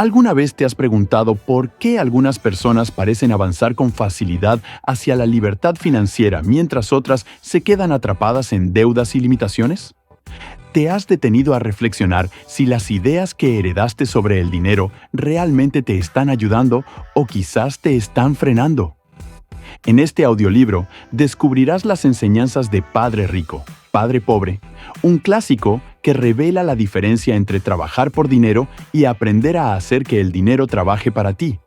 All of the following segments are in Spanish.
¿Alguna vez te has preguntado por qué algunas personas parecen avanzar con facilidad hacia la libertad financiera mientras otras se quedan atrapadas en deudas y limitaciones? ¿Te has detenido a reflexionar si las ideas que heredaste sobre el dinero realmente te están ayudando o quizás te están frenando? En este audiolibro descubrirás las enseñanzas de Padre Rico, Padre Pobre, un clásico que revela la diferencia entre trabajar por dinero y aprender a hacer que el dinero trabaje para ti.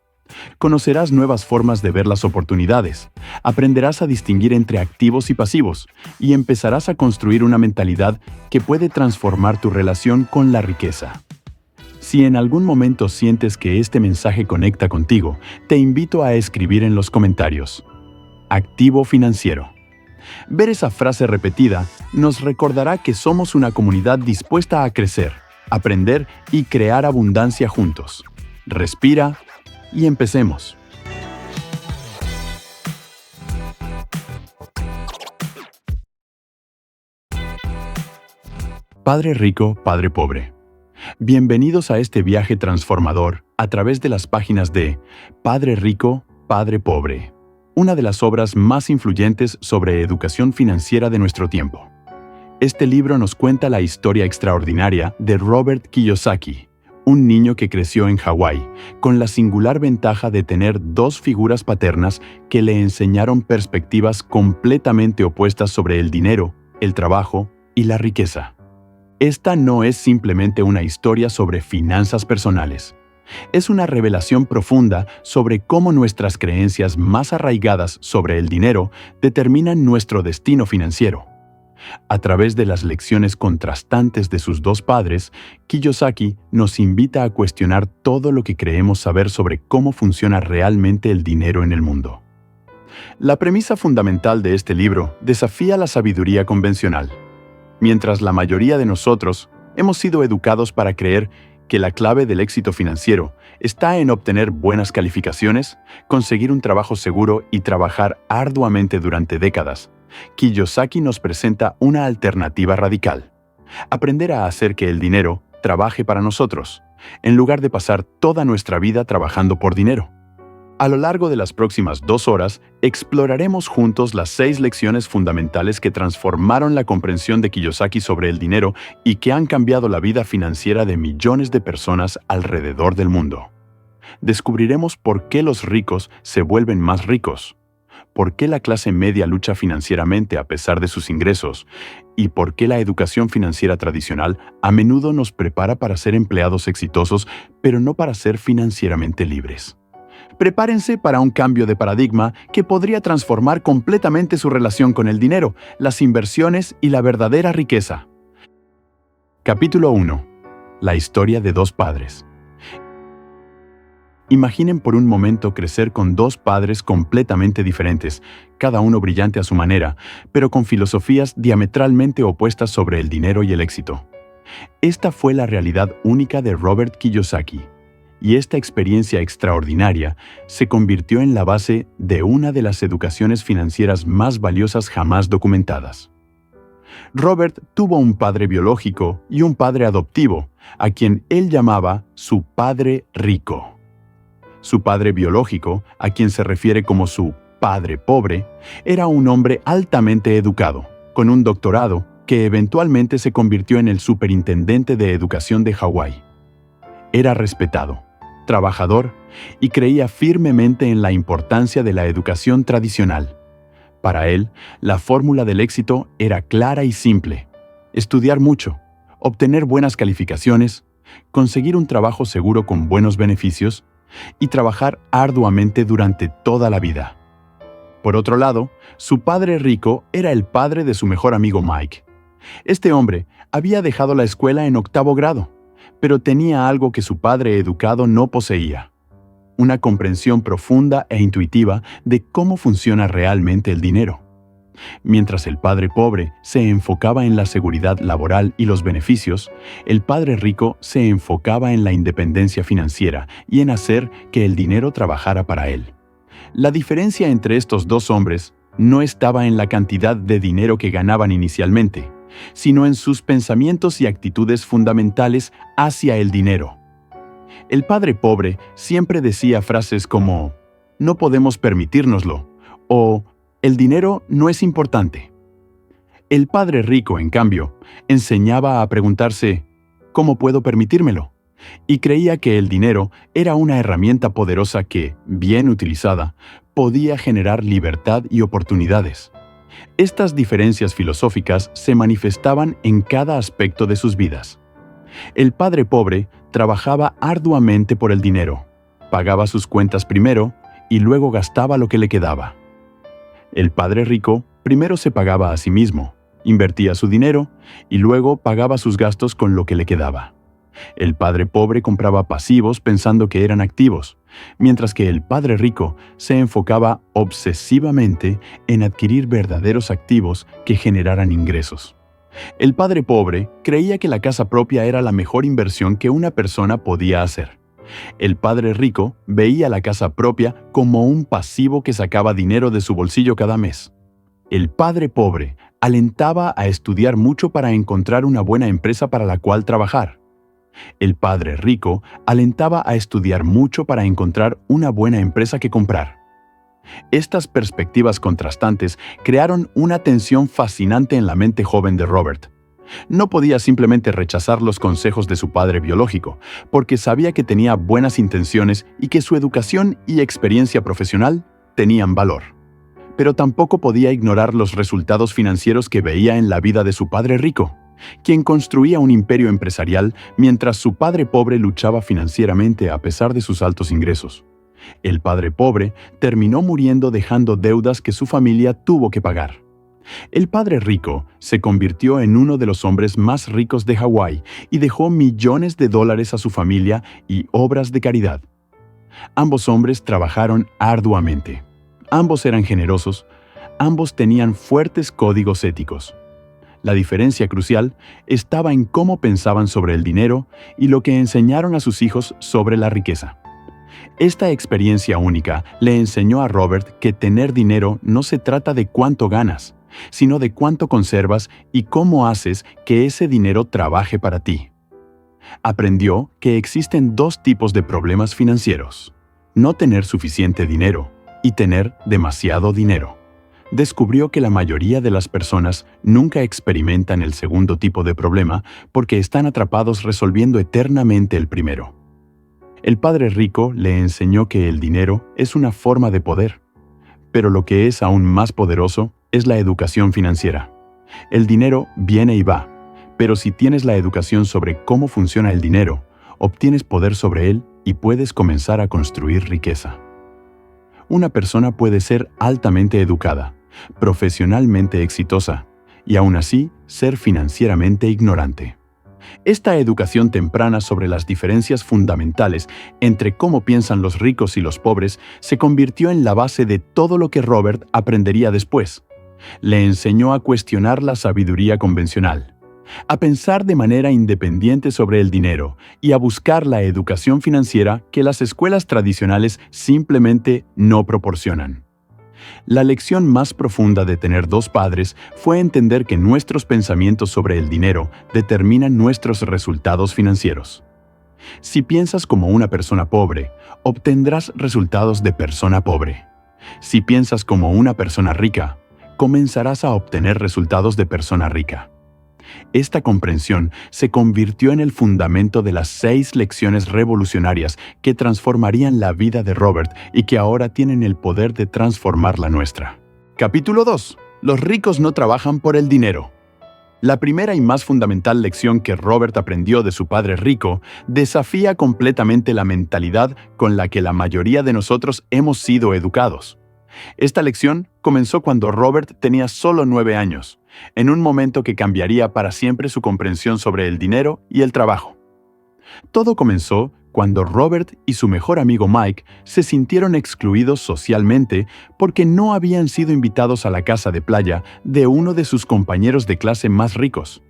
Conocerás nuevas formas de ver las oportunidades, aprenderás a distinguir entre activos y pasivos y empezarás a construir una mentalidad que puede transformar tu relación con la riqueza. Si en algún momento sientes que este mensaje conecta contigo, te invito a escribir en los comentarios: Activo financiero. Ver esa frase repetida nos recordará que somos una comunidad dispuesta a crecer, aprender y crear abundancia juntos. Respira y empecemos. Padre Rico, Padre Pobre. Bienvenidos a este viaje transformador a través de las páginas de Padre Rico, Padre Pobre, una de las obras más influyentes sobre educación financiera de nuestro tiempo. Este libro nos cuenta la historia extraordinaria de Robert Kiyosaki, un niño que creció en Hawái, con la singular ventaja de tener dos figuras paternas que le enseñaron perspectivas completamente opuestas sobre el dinero, el trabajo y la riqueza. Esta no es simplemente una historia sobre finanzas personales. Es una revelación profunda sobre cómo nuestras creencias más arraigadas sobre el dinero determinan nuestro destino financiero. A través de las lecciones contrastantes de sus dos padres, Kiyosaki nos invita a cuestionar todo lo que creemos saber sobre cómo funciona realmente el dinero en el mundo. La premisa fundamental de este libro desafía la sabiduría convencional. Mientras la mayoría de nosotros hemos sido educados para creer que la clave del éxito financiero está en obtener buenas calificaciones, conseguir un trabajo seguro y trabajar arduamente durante décadas, Kiyosaki nos presenta una alternativa radical: aprender a hacer que el dinero trabaje para nosotros, en lugar de pasar toda nuestra vida trabajando por dinero. A lo largo de las próximas 2 horas, exploraremos juntos las 6 lecciones fundamentales que transformaron la comprensión de Kiyosaki sobre el dinero y que han cambiado la vida financiera de millones de personas alrededor del mundo. Descubriremos por qué los ricos se vuelven más ricos, por qué la clase media lucha financieramente a pesar de sus ingresos y por qué la educación financiera tradicional a menudo nos prepara para ser empleados exitosos, pero no para ser financieramente libres. Prepárense para un cambio de paradigma que podría transformar completamente su relación con el dinero, las inversiones y la verdadera riqueza. Capítulo 1. La historia de dos padres. Imaginen por un momento crecer con dos padres completamente diferentes, cada uno brillante a su manera, pero con filosofías diametralmente opuestas sobre el dinero y el éxito. Esta fue la realidad única de Robert Kiyosaki. Y esta experiencia extraordinaria se convirtió en la base de una de las educaciones financieras más valiosas jamás documentadas. Robert tuvo un padre biológico y un padre adoptivo, a quien él llamaba su padre rico. Su padre biológico, a quien se refiere como su padre pobre, era un hombre altamente educado, con un doctorado que eventualmente se convirtió en el superintendente de educación de Hawái. Era respetado, trabajador y creía firmemente en la importancia de la educación tradicional. Para él, la fórmula del éxito era clara y simple: estudiar mucho, obtener buenas calificaciones, conseguir un trabajo seguro con buenos beneficios y trabajar arduamente durante toda la vida. Por otro lado, su padre rico era el padre de su mejor amigo Mike. Este hombre había dejado la escuela en 8º grado, pero tenía algo que su padre educado no poseía: una comprensión profunda e intuitiva de cómo funciona realmente el dinero. Mientras el padre pobre se enfocaba en la seguridad laboral y los beneficios, el padre rico se enfocaba en la independencia financiera y en hacer que el dinero trabajara para él. La diferencia entre estos dos hombres no estaba en la cantidad de dinero que ganaban inicialmente, sino en sus pensamientos y actitudes fundamentales hacia el dinero. El padre pobre siempre decía frases como «no podemos permitírnoslo» o «el dinero no es importante». El padre rico, en cambio, enseñaba a preguntarse «¿cómo puedo permitírmelo?», y creía que el dinero era una herramienta poderosa que, bien utilizada, podía generar libertad y oportunidades. Estas diferencias filosóficas se manifestaban en cada aspecto de sus vidas. El padre pobre trabajaba arduamente por el dinero, pagaba sus cuentas primero y luego gastaba lo que le quedaba. El padre rico primero se pagaba a sí mismo, invertía su dinero y luego pagaba sus gastos con lo que le quedaba. El padre pobre compraba pasivos pensando que eran activos, mientras que el padre rico se enfocaba obsesivamente en adquirir verdaderos activos que generaran ingresos. El padre pobre creía que la casa propia era la mejor inversión que una persona podía hacer. El padre rico veía la casa propia como un pasivo que sacaba dinero de su bolsillo cada mes. El padre pobre alentaba a estudiar mucho para encontrar una buena empresa para la cual trabajar. El padre rico alentaba a estudiar mucho para encontrar una buena empresa que comprar. Estas perspectivas contrastantes crearon una tensión fascinante en la mente joven de Robert. No podía simplemente rechazar los consejos de su padre biológico, porque sabía que tenía buenas intenciones y que su educación y experiencia profesional tenían valor. Pero tampoco podía ignorar los resultados financieros que veía en la vida de su padre rico, quien construía un imperio empresarial mientras su padre pobre luchaba financieramente a pesar de sus altos ingresos. El padre pobre terminó muriendo dejando deudas que su familia tuvo que pagar. El padre rico se convirtió en uno de los hombres más ricos de Hawái y dejó millones de dólares a su familia y obras de caridad. Ambos hombres trabajaron arduamente. Ambos eran generosos. Ambos tenían fuertes códigos éticos. La diferencia crucial estaba en cómo pensaban sobre el dinero y lo que enseñaron a sus hijos sobre la riqueza. Esta experiencia única le enseñó a Robert que tener dinero no se trata de cuánto ganas, sino de cuánto conservas y cómo haces que ese dinero trabaje para ti. Aprendió que existen dos tipos de problemas financieros: no tener suficiente dinero y tener demasiado dinero. Descubrió que la mayoría de las personas nunca experimentan el segundo tipo de problema porque están atrapados resolviendo eternamente el primero. El padre rico le enseñó que el dinero es una forma de poder, pero lo que es aún más poderoso es la educación financiera. El dinero viene y va, pero si tienes la educación sobre cómo funciona el dinero, obtienes poder sobre él y puedes comenzar a construir riqueza. Una persona puede ser altamente educada, profesionalmente exitosa y aún así ser financieramente ignorante. Esta educación temprana sobre las diferencias fundamentales entre cómo piensan los ricos y los pobres se convirtió en la base de todo lo que Robert aprendería después. Le enseñó a cuestionar la sabiduría convencional, a pensar de manera independiente sobre el dinero y a buscar la educación financiera que las escuelas tradicionales simplemente no proporcionan. La lección más profunda de tener dos padres fue entender que nuestros pensamientos sobre el dinero determinan nuestros resultados financieros. Si piensas como una persona pobre, obtendrás resultados de persona pobre. Si piensas como una persona rica, comenzarás a obtener resultados de persona rica. Esta comprensión se convirtió en el fundamento de las 6 lecciones revolucionarias que transformarían la vida de Robert y que ahora tienen el poder de transformar la nuestra. Capítulo 2. Los ricos no trabajan por el dinero. La primera y más fundamental lección que Robert aprendió de su padre rico desafía completamente la mentalidad con la que la mayoría de nosotros hemos sido educados. Esta lección comenzó cuando Robert tenía solo 9 años, en un momento que cambiaría para siempre su comprensión sobre el dinero y el trabajo. Todo comenzó cuando Robert y su mejor amigo Mike se sintieron excluidos socialmente porque no habían sido invitados a la casa de playa de uno de sus compañeros de clase más ricos.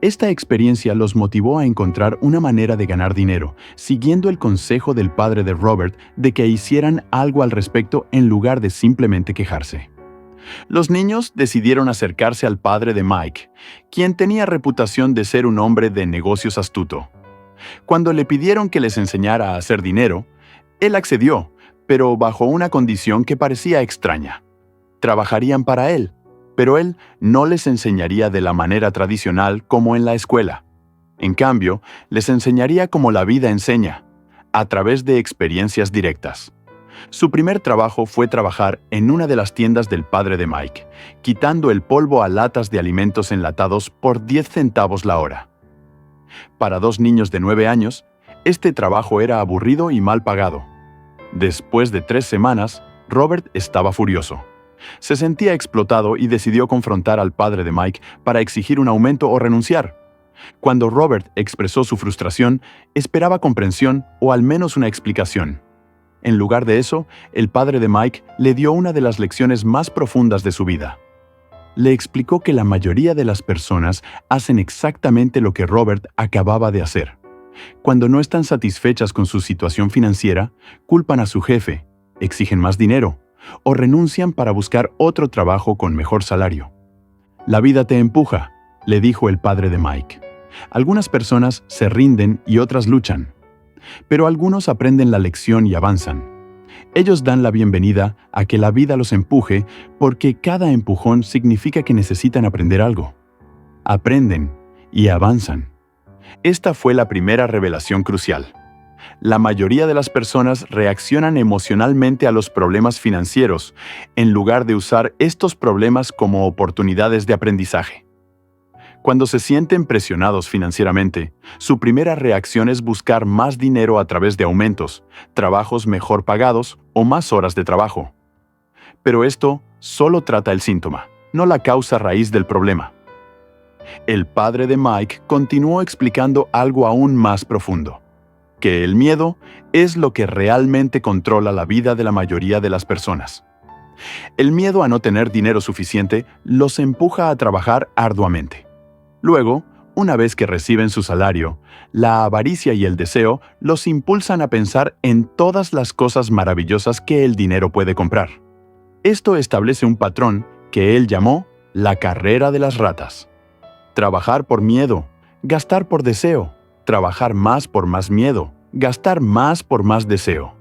Esta experiencia los motivó a encontrar una manera de ganar dinero, siguiendo el consejo del padre de Robert de que hicieran algo al respecto en lugar de simplemente quejarse. Los niños decidieron acercarse al padre de Mike, quien tenía reputación de ser un hombre de negocios astuto. Cuando le pidieron que les enseñara a hacer dinero, él accedió, pero bajo una condición que parecía extraña. Trabajarían para él, pero él no les enseñaría de la manera tradicional como en la escuela. En cambio, les enseñaría como la vida enseña, a través de experiencias directas. Su primer trabajo fue trabajar en una de las tiendas del padre de Mike, quitando el polvo a latas de alimentos enlatados por 10 centavos la hora. Para 2 niños de 9 años, este trabajo era aburrido y mal pagado. Después de 3 semanas, Robert estaba furioso. Se sentía explotado y decidió confrontar al padre de Mike para exigir un aumento o renunciar. Cuando Robert expresó su frustración, esperaba comprensión o al menos una explicación. En lugar de eso, el padre de Mike le dio una de las lecciones más profundas de su vida. Le explicó que la mayoría de las personas hacen exactamente lo que Robert acababa de hacer. Cuando no están satisfechas con su situación financiera, culpan a su jefe, exigen más dinero o renuncian para buscar otro trabajo con mejor salario. La vida te empuja, le dijo el padre de Mike. Algunas personas se rinden y otras luchan, pero algunos aprenden la lección y avanzan. Ellos dan la bienvenida a que la vida los empuje porque cada empujón significa que necesitan aprender algo. Aprenden y avanzan. Esta fue la primera revelación crucial. La mayoría de las personas reaccionan emocionalmente a los problemas financieros en lugar de usar estos problemas como oportunidades de aprendizaje. Cuando se sienten presionados financieramente, su primera reacción es buscar más dinero a través de aumentos, trabajos mejor pagados o más horas de trabajo. Pero esto solo trata el síntoma, no la causa raíz del problema. El padre de Mike continuó explicando algo aún más profundo, que el miedo es lo que realmente controla la vida de la mayoría de las personas. El miedo a no tener dinero suficiente los empuja a trabajar arduamente. Luego, una vez que reciben su salario, la avaricia y el deseo los impulsan a pensar en todas las cosas maravillosas que el dinero puede comprar. Esto establece un patrón que él llamó la carrera de las ratas. Trabajar por miedo, gastar por deseo, trabajar más por más miedo, gastar más por más deseo.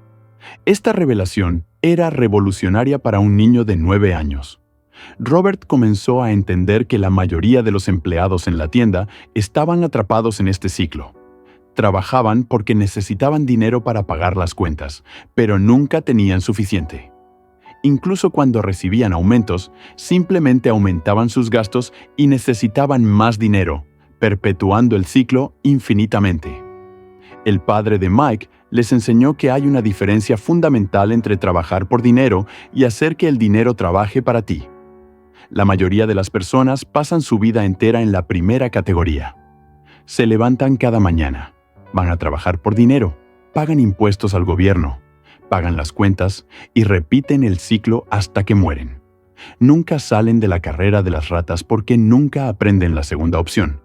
Esta revelación era revolucionaria para un niño de 9 años. Robert comenzó a entender que la mayoría de los empleados en la tienda estaban atrapados en este ciclo. Trabajaban porque necesitaban dinero para pagar las cuentas, pero nunca tenían suficiente. Incluso cuando recibían aumentos, simplemente aumentaban sus gastos y necesitaban más dinero, perpetuando el ciclo infinitamente. El padre de Mike les enseñó que hay una diferencia fundamental entre trabajar por dinero y hacer que el dinero trabaje para ti. La mayoría de las personas pasan su vida entera en la primera categoría. Se levantan cada mañana, van a trabajar por dinero, pagan impuestos al gobierno, pagan las cuentas y repiten el ciclo hasta que mueren. Nunca salen de la carrera de las ratas porque nunca aprenden la segunda opción.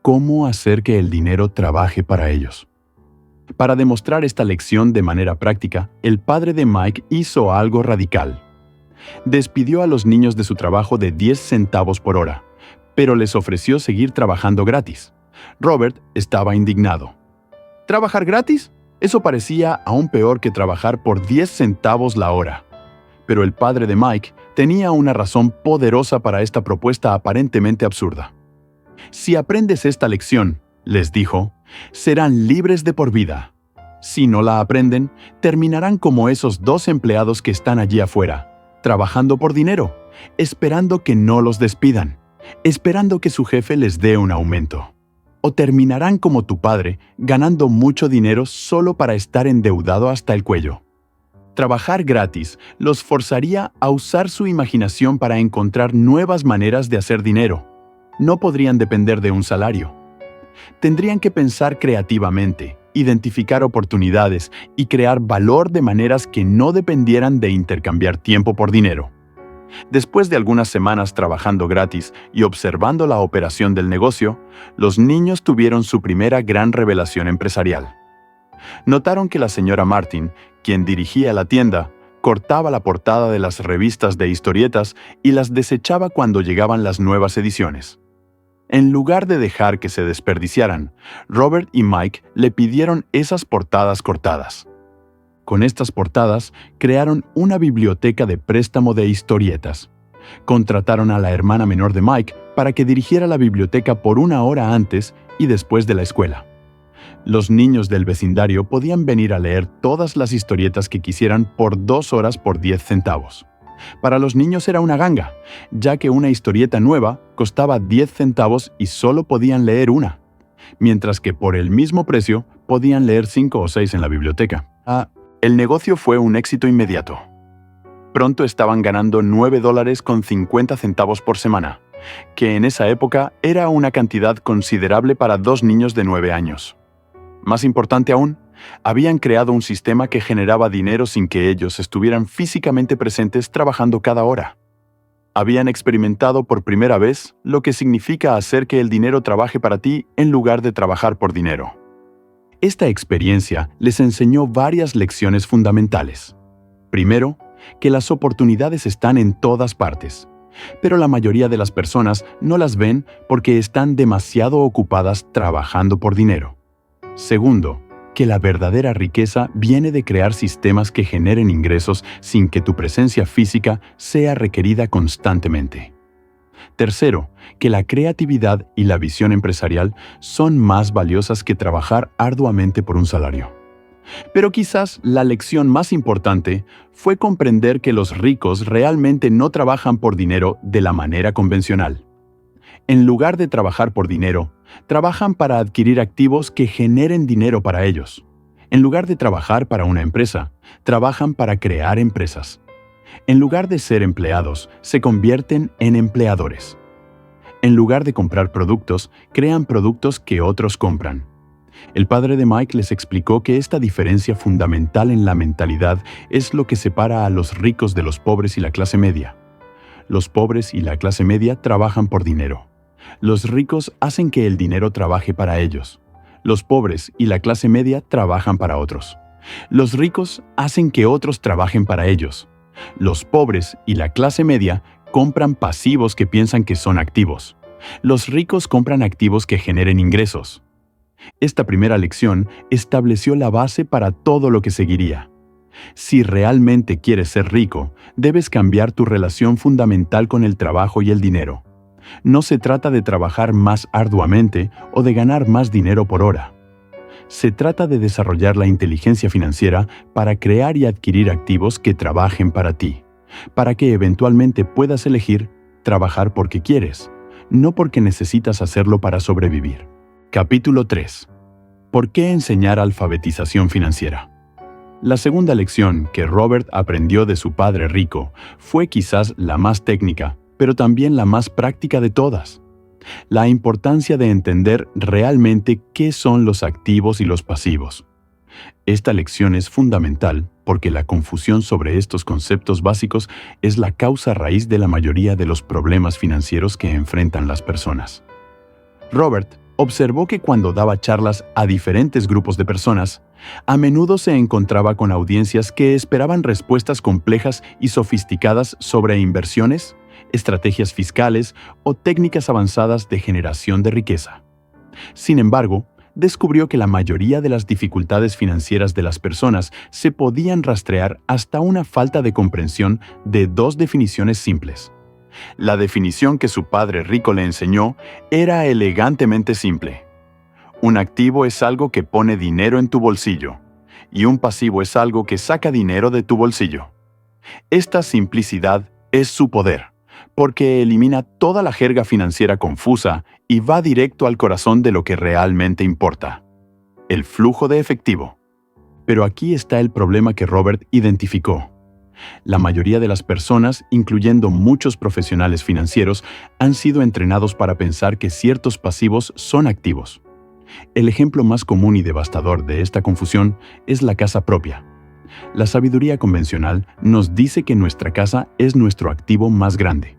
¿Cómo hacer que el dinero trabaje para ellos? Para demostrar esta lección de manera práctica, el padre de Mike hizo algo radical. Despidió a los niños de su trabajo de 10 centavos por hora, pero les ofreció seguir trabajando gratis. Robert estaba indignado. ¿Trabajar gratis? Eso parecía aún peor que trabajar por 10 centavos la hora. Pero el padre de Mike tenía una razón poderosa para esta propuesta aparentemente absurda. Si aprendes esta lección, les dijo, serán libres de por vida. Si no la aprenden, terminarán como esos 2 empleados que están allí afuera, trabajando por dinero, esperando que no los despidan, esperando que su jefe les dé un aumento. O terminarán como tu padre, ganando mucho dinero solo para estar endeudado hasta el cuello. Trabajar gratis los forzaría a usar su imaginación para encontrar nuevas maneras de hacer dinero. No podrían depender de un salario. Tendrían que pensar creativamente, identificar oportunidades y crear valor de maneras que no dependieran de intercambiar tiempo por dinero. Después de algunas semanas trabajando gratis y observando la operación del negocio, los niños tuvieron su primera gran revelación empresarial. Notaron que la señora Martin, quien dirigía la tienda, cortaba la portada de las revistas de historietas y las desechaba cuando llegaban las nuevas ediciones. En lugar de dejar que se desperdiciaran, Robert y Mike le pidieron esas portadas cortadas. Con estas portadas, crearon una biblioteca de préstamo de historietas. Contrataron a la hermana menor de Mike para que dirigiera la biblioteca por 1 hora antes y después de la escuela. Los niños del vecindario podían venir a leer todas las historietas que quisieran por 2 horas por 10 centavos. Para los niños era una ganga, ya que una historieta nueva costaba 10 centavos y solo podían leer una, mientras que por el mismo precio podían leer 5 o 6 en la biblioteca. El negocio fue un éxito inmediato. Pronto estaban ganando $9.50 por semana, que en esa época era una cantidad considerable para 2 niños de 9 años. Más importante aún, habían creado un sistema que generaba dinero sin que ellos estuvieran físicamente presentes trabajando cada hora. Habían experimentado por primera vez lo que significa hacer que el dinero trabaje para ti en lugar de trabajar por dinero. Esta experiencia les enseñó varias lecciones fundamentales. Primero, que las oportunidades están en todas partes, pero la mayoría de las personas no las ven porque están demasiado ocupadas trabajando por dinero. Segundo, que la verdadera riqueza viene de crear sistemas que generen ingresos sin que tu presencia física sea requerida constantemente. Tercero, que la creatividad y la visión empresarial son más valiosas que trabajar arduamente por un salario. Pero quizás la lección más importante fue comprender que los ricos realmente no trabajan por dinero de la manera convencional. En lugar de trabajar por dinero, trabajan para adquirir activos que generen dinero para ellos. En lugar de trabajar para una empresa, trabajan para crear empresas. En lugar de ser empleados, se convierten en empleadores. En lugar de comprar productos, crean productos que otros compran. El padre de Mike les explicó que esta diferencia fundamental en la mentalidad es lo que separa a los ricos de los pobres y la clase media. Los pobres y la clase media trabajan por dinero. Los ricos hacen que el dinero trabaje para ellos. Los pobres y la clase media trabajan para otros. Los ricos hacen que otros trabajen para ellos. Los pobres y la clase media compran pasivos que piensan que son activos. Los ricos compran activos que generen ingresos. Esta primera lección estableció la base para todo lo que seguiría. Si realmente quieres ser rico, debes cambiar tu relación fundamental con el trabajo y el dinero. No se trata de trabajar más arduamente o de ganar más dinero por hora. Se trata de desarrollar la inteligencia financiera para crear y adquirir activos que trabajen para ti, para que eventualmente puedas elegir trabajar porque quieres, no porque necesitas hacerlo para sobrevivir. Capítulo 3. ¿Por qué enseñar alfabetización financiera? La segunda lección que Robert aprendió de su padre rico fue quizás la más técnica, pero también la más práctica de todas. La importancia de entender realmente qué son los activos y los pasivos. Esta lección es fundamental porque la confusión sobre estos conceptos básicos es la causa raíz de la mayoría de los problemas financieros que enfrentan las personas. Robert observó que cuando daba charlas a diferentes grupos de personas, a menudo se encontraba con audiencias que esperaban respuestas complejas y sofisticadas sobre inversiones, estrategias fiscales o técnicas avanzadas de generación de riqueza. Sin embargo, descubrió que la mayoría de las dificultades financieras de las personas se podían rastrear hasta una falta de comprensión de 2 definiciones simples. La definición que su padre rico le enseñó era elegantemente simple. Un activo es algo que pone dinero en tu bolsillo, y un pasivo es algo que saca dinero de tu bolsillo. Esta simplicidad es su poder, porque elimina toda la jerga financiera confusa y va directo al corazón de lo que realmente importa: el flujo de efectivo. Pero aquí está el problema que Robert identificó. La mayoría de las personas, incluyendo muchos profesionales financieros, han sido entrenados para pensar que ciertos pasivos son activos. El ejemplo más común y devastador de esta confusión es la casa propia. La sabiduría convencional nos dice que nuestra casa es nuestro activo más grande.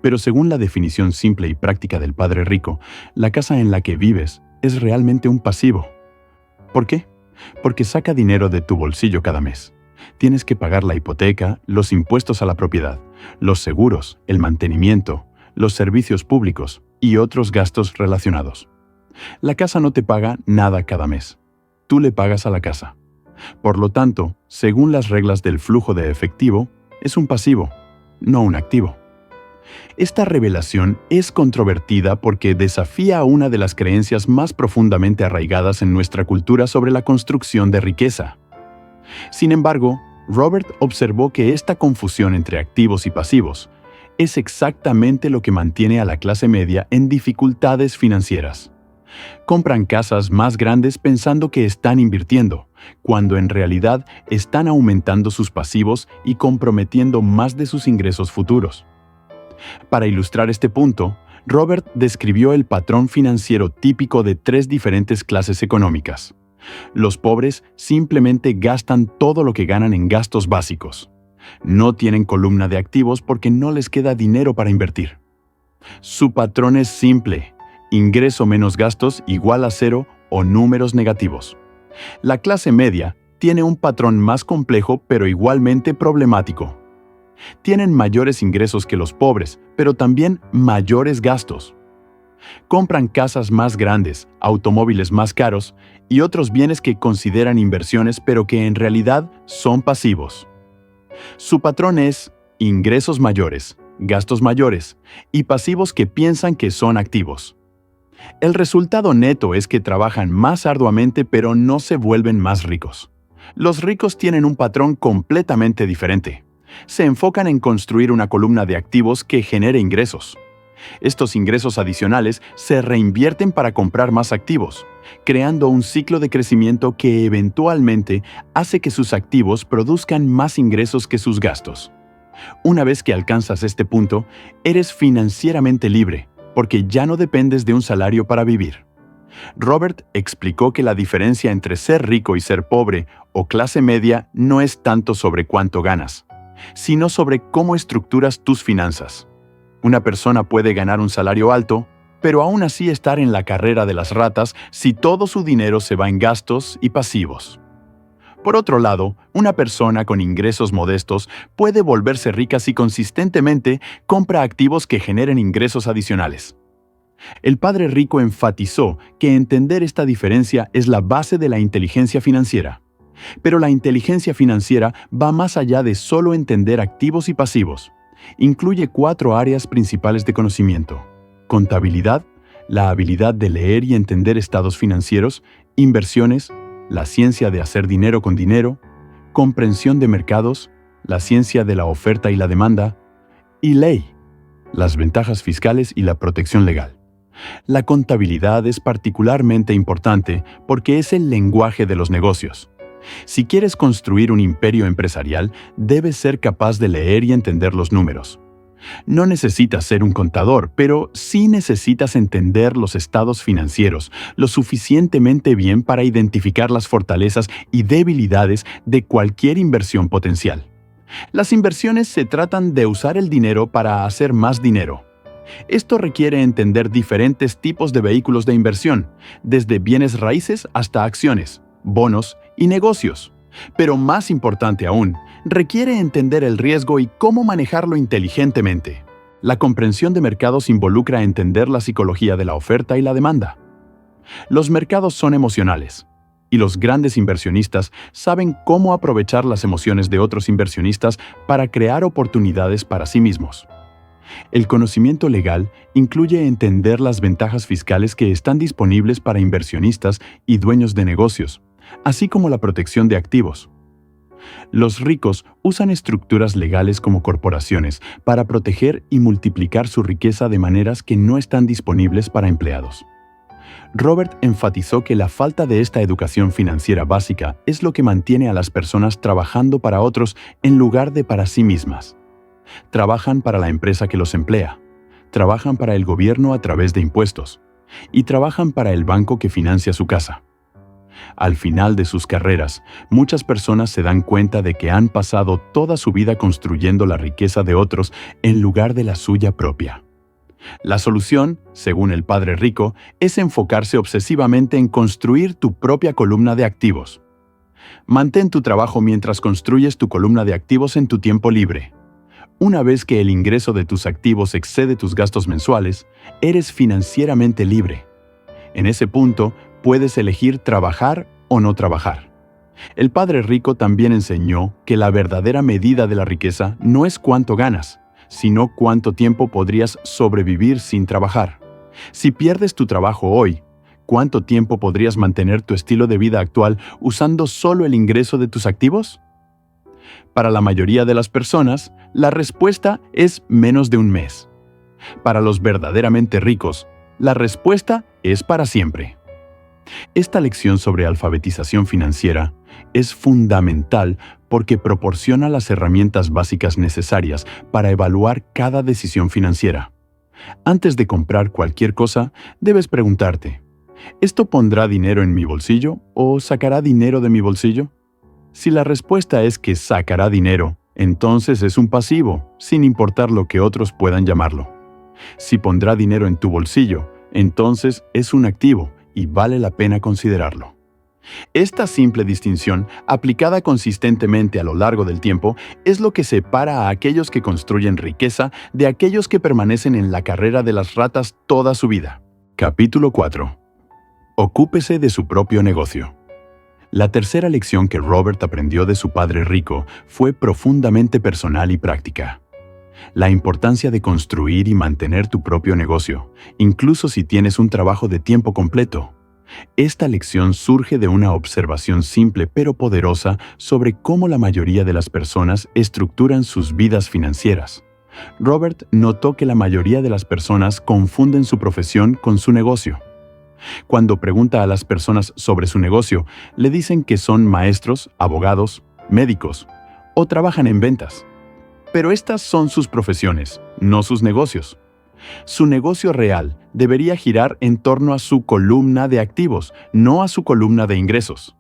Pero según la definición simple y práctica del padre rico, la casa en la que vives es realmente un pasivo. ¿Por qué? Porque saca dinero de tu bolsillo cada mes. Tienes que pagar la hipoteca, los impuestos a la propiedad, los seguros, el mantenimiento, los servicios públicos y otros gastos relacionados. La casa no te paga nada cada mes. Tú le pagas a la casa. Por lo tanto, según las reglas del flujo de efectivo, es un pasivo, no un activo. Esta revelación es controvertida porque desafía a una de las creencias más profundamente arraigadas en nuestra cultura sobre la construcción de riqueza. Sin embargo, Robert observó que esta confusión entre activos y pasivos es exactamente lo que mantiene a la clase media en dificultades financieras. Compran casas más grandes pensando que están invirtiendo, cuando en realidad están aumentando sus pasivos y comprometiendo más de sus ingresos futuros. Para ilustrar este punto, Robert describió el patrón financiero típico de 3 diferentes clases económicas. Los pobres simplemente gastan todo lo que ganan en gastos básicos. No tienen columna de activos porque no les queda dinero para invertir. Su patrón es simple: ingreso menos gastos igual a 0 o números negativos. La clase media tiene un patrón más complejo pero igualmente problemático. Tienen mayores ingresos que los pobres, pero también mayores gastos. Compran casas más grandes, automóviles más caros y otros bienes que consideran inversiones pero que en realidad son pasivos. Su patrón es ingresos mayores, gastos mayores y pasivos que piensan que son activos. El resultado neto es que trabajan más arduamente pero no se vuelven más ricos. Los ricos tienen un patrón completamente diferente. Se enfocan en construir una columna de activos que genere ingresos. Estos ingresos adicionales se reinvierten para comprar más activos, creando un ciclo de crecimiento que eventualmente hace que sus activos produzcan más ingresos que sus gastos. Una vez que alcanzas este punto, eres financieramente libre, porque ya no dependes de un salario para vivir. Robert explicó que la diferencia entre ser rico y ser pobre o clase media no es tanto sobre cuánto ganas, sino sobre cómo estructuras tus finanzas. Una persona puede ganar un salario alto, pero aún así estar en la carrera de las ratas si todo su dinero se va en gastos y pasivos. Por otro lado, una persona con ingresos modestos puede volverse rica si consistentemente compra activos que generen ingresos adicionales. El padre rico enfatizó que entender esta diferencia es la base de la inteligencia financiera. Pero la inteligencia financiera va más allá de solo entender activos y pasivos. Incluye 4 áreas principales de conocimiento: contabilidad, la habilidad de leer y entender estados financieros; inversiones, la ciencia de hacer dinero con dinero; comprensión de mercados, la ciencia de la oferta y la demanda; y ley, las ventajas fiscales y la protección legal. La contabilidad es particularmente importante porque es el lenguaje de los negocios. Si quieres construir un imperio empresarial, debes ser capaz de leer y entender los números. No necesitas ser un contador, pero sí necesitas entender los estados financieros lo suficientemente bien para identificar las fortalezas y debilidades de cualquier inversión potencial. Las inversiones se tratan de usar el dinero para hacer más dinero. Esto requiere entender diferentes tipos de vehículos de inversión, desde bienes raíces hasta acciones, bonos y negocios. Pero más importante aún, requiere entender el riesgo y cómo manejarlo inteligentemente. La comprensión de mercados involucra entender la psicología de la oferta y la demanda. Los mercados son emocionales, y los grandes inversionistas saben cómo aprovechar las emociones de otros inversionistas para crear oportunidades para sí mismos. El conocimiento legal incluye entender las ventajas fiscales que están disponibles para inversionistas y dueños de negocios, así como la protección de activos. Los ricos usan estructuras legales como corporaciones para proteger y multiplicar su riqueza de maneras que no están disponibles para empleados. Robert enfatizó que la falta de esta educación financiera básica es lo que mantiene a las personas trabajando para otros en lugar de para sí mismas. Trabajan para la empresa que los emplea, trabajan para el gobierno a través de impuestos, y trabajan para el banco que financia su casa. Al final de sus carreras, muchas personas se dan cuenta de que han pasado toda su vida construyendo la riqueza de otros en lugar de la suya propia. La solución, según el padre rico, es enfocarse obsesivamente en construir tu propia columna de activos. Mantén tu trabajo mientras construyes tu columna de activos en tu tiempo libre. Una vez que el ingreso de tus activos excede tus gastos mensuales, eres financieramente libre. En ese punto, puedes elegir trabajar o no trabajar. El padre rico también enseñó que la verdadera medida de la riqueza no es cuánto ganas, sino cuánto tiempo podrías sobrevivir sin trabajar. Si pierdes tu trabajo hoy, ¿cuánto tiempo podrías mantener tu estilo de vida actual usando solo el ingreso de tus activos? Para la mayoría de las personas, la respuesta es menos de un mes. Para los verdaderamente ricos, la respuesta es para siempre. Esta lección sobre alfabetización financiera es fundamental porque proporciona las herramientas básicas necesarias para evaluar cada decisión financiera. Antes de comprar cualquier cosa, debes preguntarte, ¿esto pondrá dinero en mi bolsillo o sacará dinero de mi bolsillo? Si la respuesta es que sacará dinero, entonces es un pasivo, sin importar lo que otros puedan llamarlo. Si pondrá dinero en tu bolsillo, entonces es un activo y vale la pena considerarlo. Esta simple distinción, aplicada consistentemente a lo largo del tiempo, es lo que separa a aquellos que construyen riqueza de aquellos que permanecen en la carrera de las ratas toda su vida. Capítulo 4. Ocúpese de su propio negocio. La tercera lección que Robert aprendió de su padre rico fue profundamente personal y práctica. La importancia de construir y mantener tu propio negocio, incluso si tienes un trabajo de tiempo completo. Esta lección surge de una observación simple pero poderosa sobre cómo la mayoría de las personas estructuran sus vidas financieras. Robert notó que la mayoría de las personas confunden su profesión con su negocio. Cuando pregunta a las personas sobre su negocio, le dicen que son maestros, abogados, médicos o trabajan en ventas. Pero estas son sus profesiones, no sus negocios. Su negocio real debería girar en torno a su columna de activos, no a su columna de ingresos.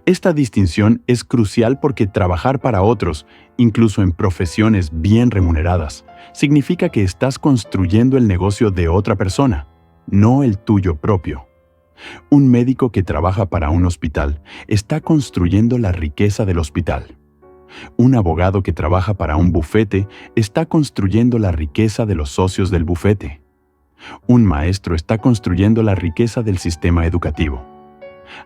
Esta distinción es crucial porque trabajar para otros, incluso en profesiones bien remuneradas, significa que estás construyendo el negocio de otra persona, no el tuyo propio. Un médico que trabaja para un hospital está construyendo la riqueza del hospital. Un abogado que trabaja para un bufete está construyendo la riqueza de los socios del bufete. Un maestro está construyendo la riqueza del sistema educativo.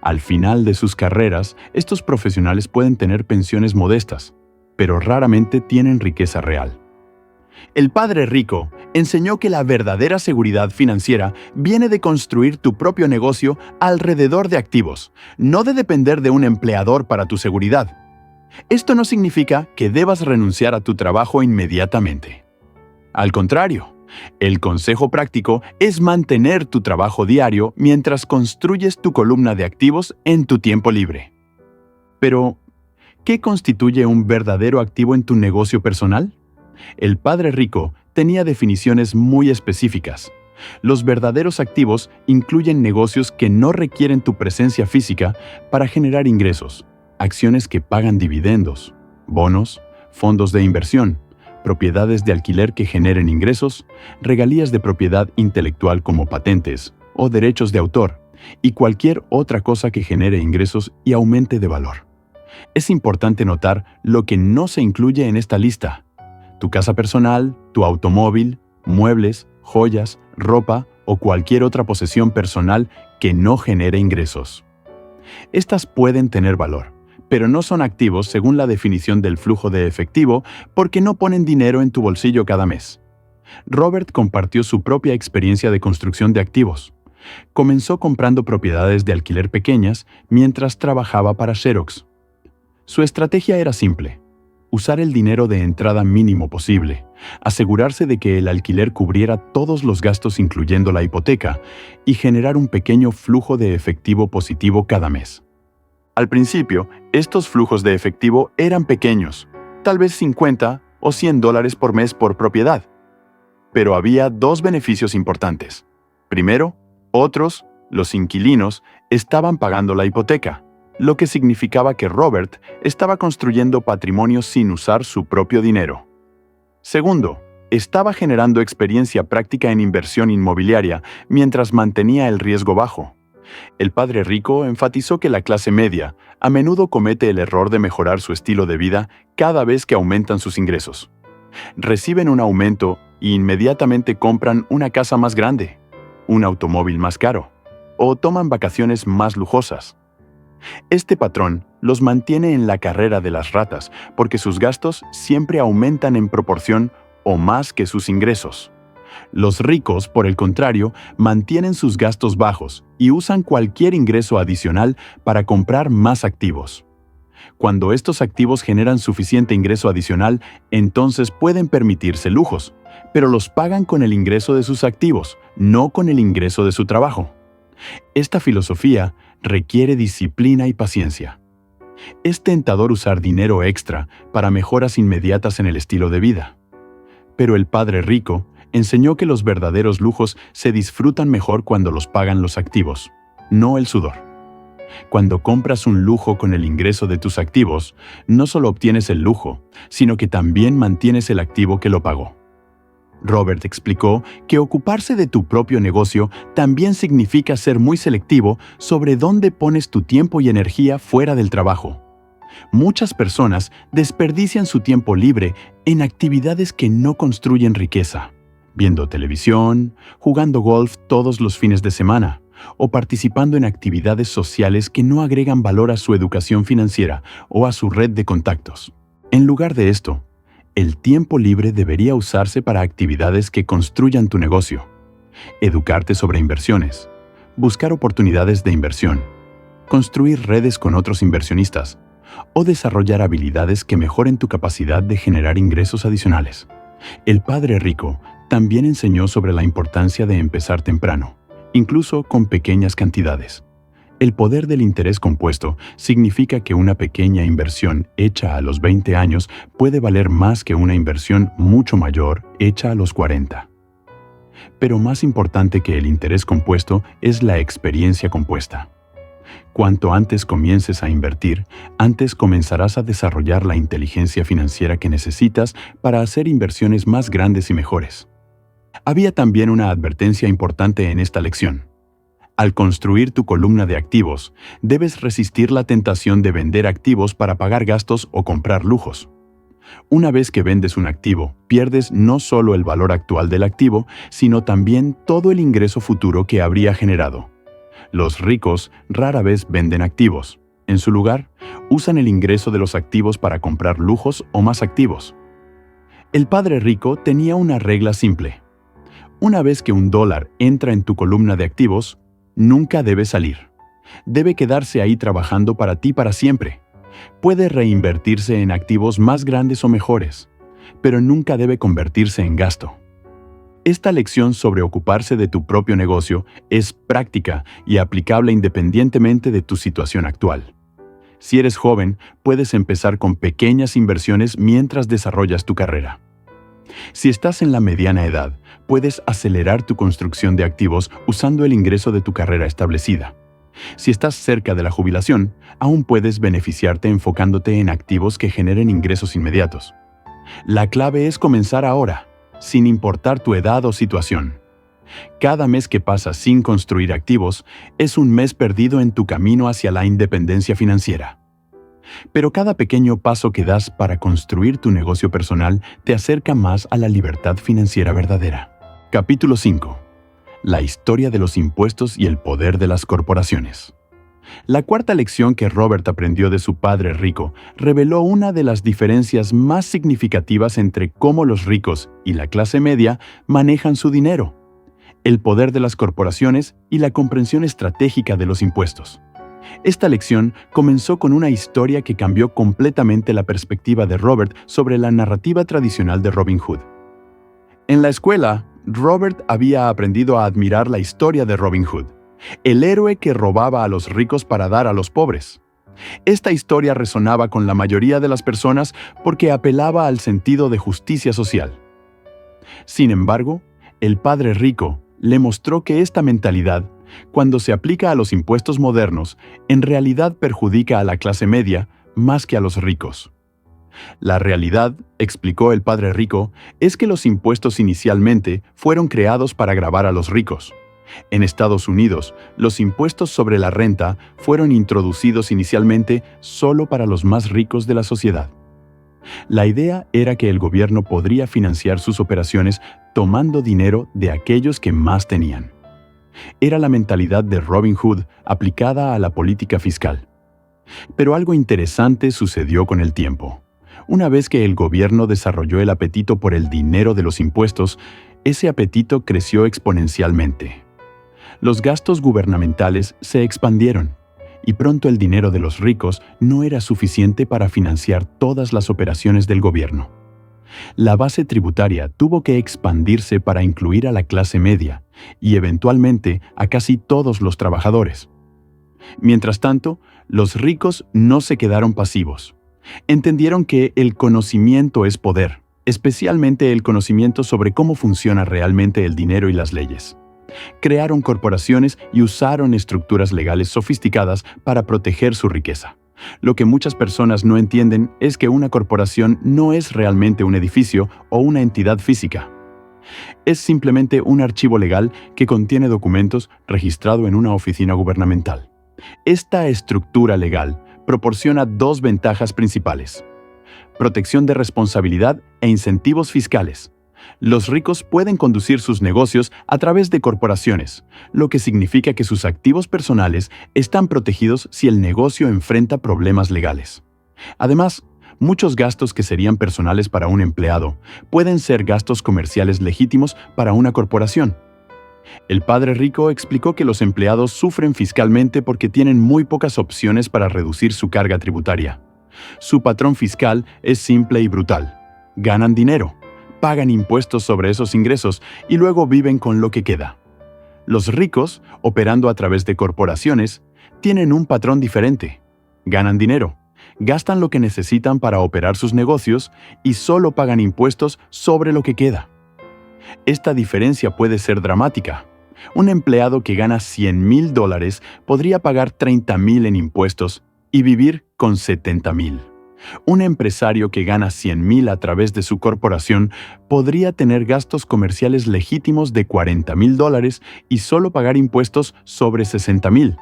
Al final de sus carreras, estos profesionales pueden tener pensiones modestas, pero raramente tienen riqueza real. El padre rico enseñó que la verdadera seguridad financiera viene de construir tu propio negocio alrededor de activos, no de depender de un empleador para tu seguridad. Esto no significa que debas renunciar a tu trabajo inmediatamente. Al contrario, el consejo práctico es mantener tu trabajo diario mientras construyes tu columna de activos en tu tiempo libre. Pero, ¿qué constituye un verdadero activo en tu negocio personal? El padre rico tenía definiciones muy específicas. Los verdaderos activos incluyen negocios que no requieren tu presencia física para generar ingresos, acciones que pagan dividendos, bonos, fondos de inversión, propiedades de alquiler que generen ingresos, regalías de propiedad intelectual como patentes o derechos de autor, y cualquier otra cosa que genere ingresos y aumente de valor. Es importante notar lo que no se incluye en esta lista: tu casa personal, tu automóvil, muebles, joyas, ropa o cualquier otra posesión personal que no genere ingresos. Estas pueden tener valor, pero no son activos según la definición del flujo de efectivo porque no ponen dinero en tu bolsillo cada mes. Robert compartió su propia experiencia de construcción de activos. Comenzó comprando propiedades de alquiler pequeñas mientras trabajaba para Xerox. Su estrategia era simple: usar el dinero de entrada mínimo posible, asegurarse de que el alquiler cubriera todos los gastos incluyendo la hipoteca y generar un pequeño flujo de efectivo positivo cada mes. Al principio, estos flujos de efectivo eran pequeños, tal vez $50 o $100 por mes por propiedad. Pero había dos beneficios importantes. Primero, los inquilinos, estaban pagando la hipoteca, lo que significaba que Robert estaba construyendo patrimonio sin usar su propio dinero. Segundo, estaba generando experiencia práctica en inversión inmobiliaria mientras mantenía el riesgo bajo. El padre rico enfatizó que la clase media a menudo comete el error de mejorar su estilo de vida cada vez que aumentan sus ingresos. Reciben un aumento e inmediatamente compran una casa más grande, un automóvil más caro o toman vacaciones más lujosas. Este patrón los mantiene en la carrera de las ratas porque sus gastos siempre aumentan en proporción o más que sus ingresos. Los ricos, por el contrario, mantienen sus gastos bajos y usan cualquier ingreso adicional para comprar más activos. Cuando estos activos generan suficiente ingreso adicional, entonces pueden permitirse lujos, pero los pagan con el ingreso de sus activos, no con el ingreso de su trabajo. Esta filosofía requiere disciplina y paciencia. Es tentador usar dinero extra para mejoras inmediatas en el estilo de vida. Pero el padre rico enseñó que los verdaderos lujos se disfrutan mejor cuando los pagan los activos, no el sudor. Cuando compras un lujo con el ingreso de tus activos, no solo obtienes el lujo, sino que también mantienes el activo que lo pagó. Robert explicó que ocuparse de tu propio negocio también significa ser muy selectivo sobre dónde pones tu tiempo y energía fuera del trabajo. Muchas personas desperdician su tiempo libre en actividades que no construyen riqueza, viendo televisión, jugando golf todos los fines de semana, o participando en actividades sociales que no agregan valor a su educación financiera o a su red de contactos. En lugar de esto, el tiempo libre debería usarse para actividades que construyan tu negocio, educarte sobre inversiones, buscar oportunidades de inversión, construir redes con otros inversionistas o desarrollar habilidades que mejoren tu capacidad de generar ingresos adicionales. El padre rico también enseñó sobre la importancia de empezar temprano, incluso con pequeñas cantidades. El poder del interés compuesto significa que una pequeña inversión hecha a los 20 años puede valer más que una inversión mucho mayor hecha a los 40. Pero más importante que el interés compuesto es la experiencia compuesta. Cuanto antes comiences a invertir, antes comenzarás a desarrollar la inteligencia financiera que necesitas para hacer inversiones más grandes y mejores. Había también una advertencia importante en esta lección. Al construir tu columna de activos, debes resistir la tentación de vender activos para pagar gastos o comprar lujos. Una vez que vendes un activo, pierdes no solo el valor actual del activo, sino también todo el ingreso futuro que habría generado. Los ricos rara vez venden activos. En su lugar, usan el ingreso de los activos para comprar lujos o más activos. El padre rico tenía una regla simple. Una vez que $1 entra en tu columna de activos, nunca debe salir. Debe quedarse ahí trabajando para ti para siempre. Puede reinvertirse en activos más grandes o mejores, pero nunca debe convertirse en gasto. Esta lección sobre ocuparse de tu propio negocio es práctica y aplicable independientemente de tu situación actual. Si eres joven, puedes empezar con pequeñas inversiones mientras desarrollas tu carrera. Si estás en la mediana edad, puedes acelerar tu construcción de activos usando el ingreso de tu carrera establecida. Si estás cerca de la jubilación, aún puedes beneficiarte enfocándote en activos que generen ingresos inmediatos. La clave es comenzar ahora, sin importar tu edad o situación. Cada mes que pasas sin construir activos es un mes perdido en tu camino hacia la independencia financiera. Pero cada pequeño paso que das para construir tu negocio personal te acerca más a la libertad financiera verdadera. Capítulo 5. La historia de los impuestos y el poder de las corporaciones. La cuarta lección que Robert aprendió de su padre rico reveló una de las diferencias más significativas entre cómo los ricos y la clase media manejan su dinero, el poder de las corporaciones y la comprensión estratégica de los impuestos. Esta lección comenzó con una historia que cambió completamente la perspectiva de Robert sobre la narrativa tradicional de Robin Hood. En la escuela, Robert había aprendido a admirar la historia de Robin Hood, el héroe que robaba a los ricos para dar a los pobres. Esta historia resonaba con la mayoría de las personas porque apelaba al sentido de justicia social. Sin embargo, el padre rico le mostró que esta mentalidad, cuando se aplica a los impuestos modernos, en realidad perjudica a la clase media más que a los ricos. La realidad, explicó el padre rico, es que los impuestos inicialmente fueron creados para gravar a los ricos. En Estados Unidos, los impuestos sobre la renta fueron introducidos inicialmente solo para los más ricos de la sociedad. La idea era que el gobierno podría financiar sus operaciones tomando dinero de aquellos que más tenían. Era la mentalidad de Robin Hood aplicada a la política fiscal. Pero algo interesante sucedió con el tiempo. Una vez que el gobierno desarrolló el apetito por el dinero de los impuestos, ese apetito creció exponencialmente. Los gastos gubernamentales se expandieron, y pronto el dinero de los ricos no era suficiente para financiar todas las operaciones del gobierno. La base tributaria tuvo que expandirse para incluir a la clase media y eventualmente a casi todos los trabajadores. Mientras tanto, los ricos no se quedaron pasivos. Entendieron que el conocimiento es poder, especialmente el conocimiento sobre cómo funciona realmente el dinero y las leyes. Crearon corporaciones y usaron estructuras legales sofisticadas para proteger su riqueza. Lo que muchas personas no entienden es que una corporación no es realmente un edificio o una entidad física. Es simplemente un archivo legal que contiene documentos registrado en una oficina gubernamental. Esta estructura legal proporciona dos ventajas principales: protección de responsabilidad e incentivos fiscales. Los ricos pueden conducir sus negocios a través de corporaciones, lo que significa que sus activos personales están protegidos si el negocio enfrenta problemas legales. Además, muchos gastos que serían personales para un empleado pueden ser gastos comerciales legítimos para una corporación. El padre rico explicó que los empleados sufren fiscalmente porque tienen muy pocas opciones para reducir su carga tributaria. Su patrón fiscal es simple y brutal. Ganan dinero, pagan impuestos sobre esos ingresos y luego viven con lo que queda. Los ricos, operando a través de corporaciones, tienen un patrón diferente. Ganan dinero, gastan lo que necesitan para operar sus negocios y solo pagan impuestos sobre lo que queda. Esta diferencia puede ser dramática. Un empleado que gana $100,000 podría pagar $30,000 en impuestos y vivir con $70,000. Un empresario que gana $100,000 a través de su corporación podría tener gastos comerciales legítimos de $40,000 y solo pagar impuestos sobre $60,000,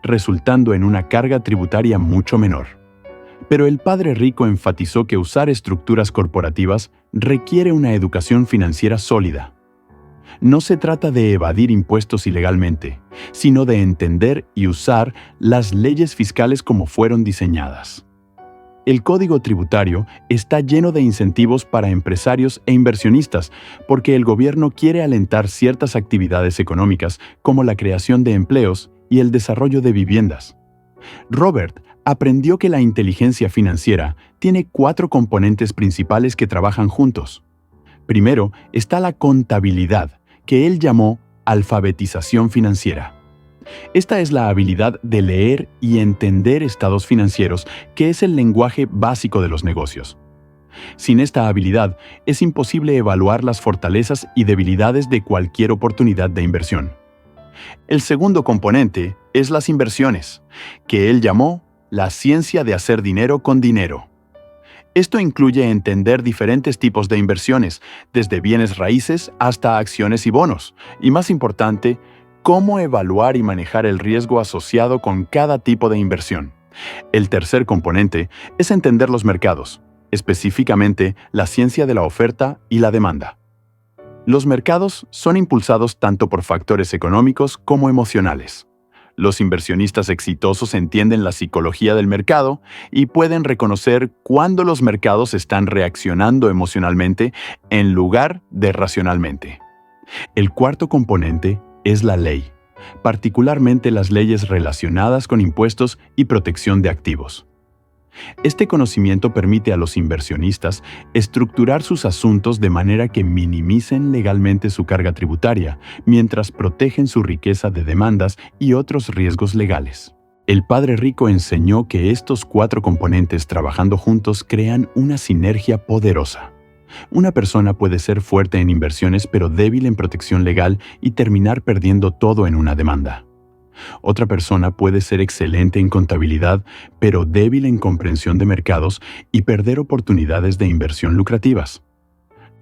resultando en una carga tributaria mucho menor. Pero el padre rico enfatizó que usar estructuras corporativas requiere una educación financiera sólida. No se trata de evadir impuestos ilegalmente, sino de entender y usar las leyes fiscales como fueron diseñadas. El código tributario está lleno de incentivos para empresarios e inversionistas porque el gobierno quiere alentar ciertas actividades económicas como la creación de empleos y el desarrollo de viviendas. Robert aprendió que la inteligencia financiera tiene 4 componentes principales que trabajan juntos. Primero está la contabilidad, que él llamó alfabetización financiera. Esta es la habilidad de leer y entender estados financieros, que es el lenguaje básico de los negocios. Sin esta habilidad, es imposible evaluar las fortalezas y debilidades de cualquier oportunidad de inversión. El segundo componente es las inversiones, que él llamó la ciencia de hacer dinero con dinero. Esto incluye entender diferentes tipos de inversiones, desde bienes raíces hasta acciones y bonos, y más importante, cómo evaluar y manejar el riesgo asociado con cada tipo de inversión. El tercer componente es entender los mercados, específicamente la ciencia de la oferta y la demanda. Los mercados son impulsados tanto por factores económicos como emocionales. Los inversionistas exitosos entienden la psicología del mercado y pueden reconocer cuándo los mercados están reaccionando emocionalmente en lugar de racionalmente. El cuarto componente es la ley, particularmente las leyes relacionadas con impuestos y protección de activos. Este conocimiento permite a los inversionistas estructurar sus asuntos de manera que minimicen legalmente su carga tributaria, mientras protegen su riqueza de demandas y otros riesgos legales. El padre rico enseñó que estos 4 componentes trabajando juntos crean una sinergia poderosa. Una persona puede ser fuerte en inversiones pero débil en protección legal y terminar perdiendo todo en una demanda. Otra persona puede ser excelente en contabilidad pero débil en comprensión de mercados y perder oportunidades de inversión lucrativas.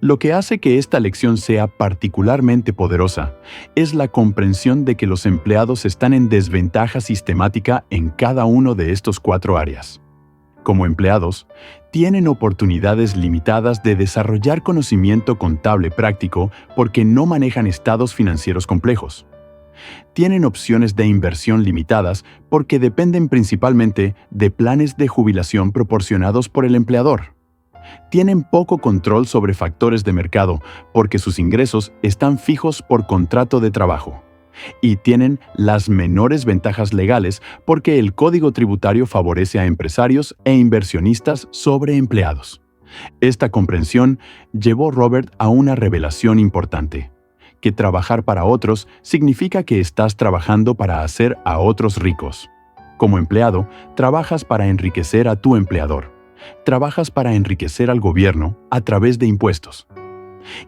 Lo que hace que esta lección sea particularmente poderosa es la comprensión de que los empleados están en desventaja sistemática en cada uno de estos 4 áreas. como empleados, tienen oportunidades limitadas de desarrollar conocimiento contable práctico porque no manejan estados financieros complejos. Tienen opciones de inversión limitadas porque dependen principalmente de planes de jubilación proporcionados por el empleador. Tienen poco control sobre factores de mercado porque sus ingresos están fijos por contrato de trabajo. Y tienen las menores ventajas legales porque el Código Tributario favorece a empresarios e inversionistas sobre empleados. Esta comprensión llevó a Robert a una revelación importante, que trabajar para otros significa que estás trabajando para hacer a otros ricos. Como empleado, trabajas para enriquecer a tu empleador. Trabajas para enriquecer al gobierno a través de impuestos.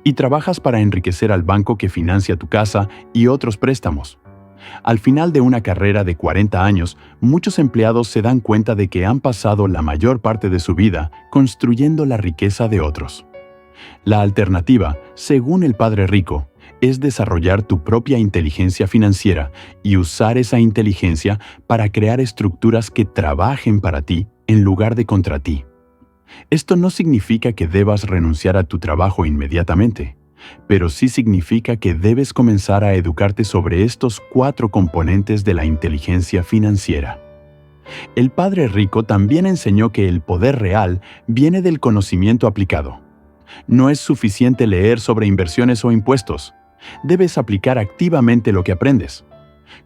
Y trabajas para enriquecer al banco que financia tu casa y otros préstamos. Al final de una carrera de 40 años, muchos empleados se dan cuenta de que han pasado la mayor parte de su vida construyendo la riqueza de otros. La alternativa, según el Padre Rico, es desarrollar tu propia inteligencia financiera y usar esa inteligencia para crear estructuras que trabajen para ti en lugar de contra ti. Esto no significa que debas renunciar a tu trabajo inmediatamente, pero sí significa que debes comenzar a educarte sobre estos 4 componentes de la inteligencia financiera. El Padre Rico también enseñó que el poder real viene del conocimiento aplicado. No es suficiente leer sobre inversiones o impuestos. Debes aplicar activamente lo que aprendes.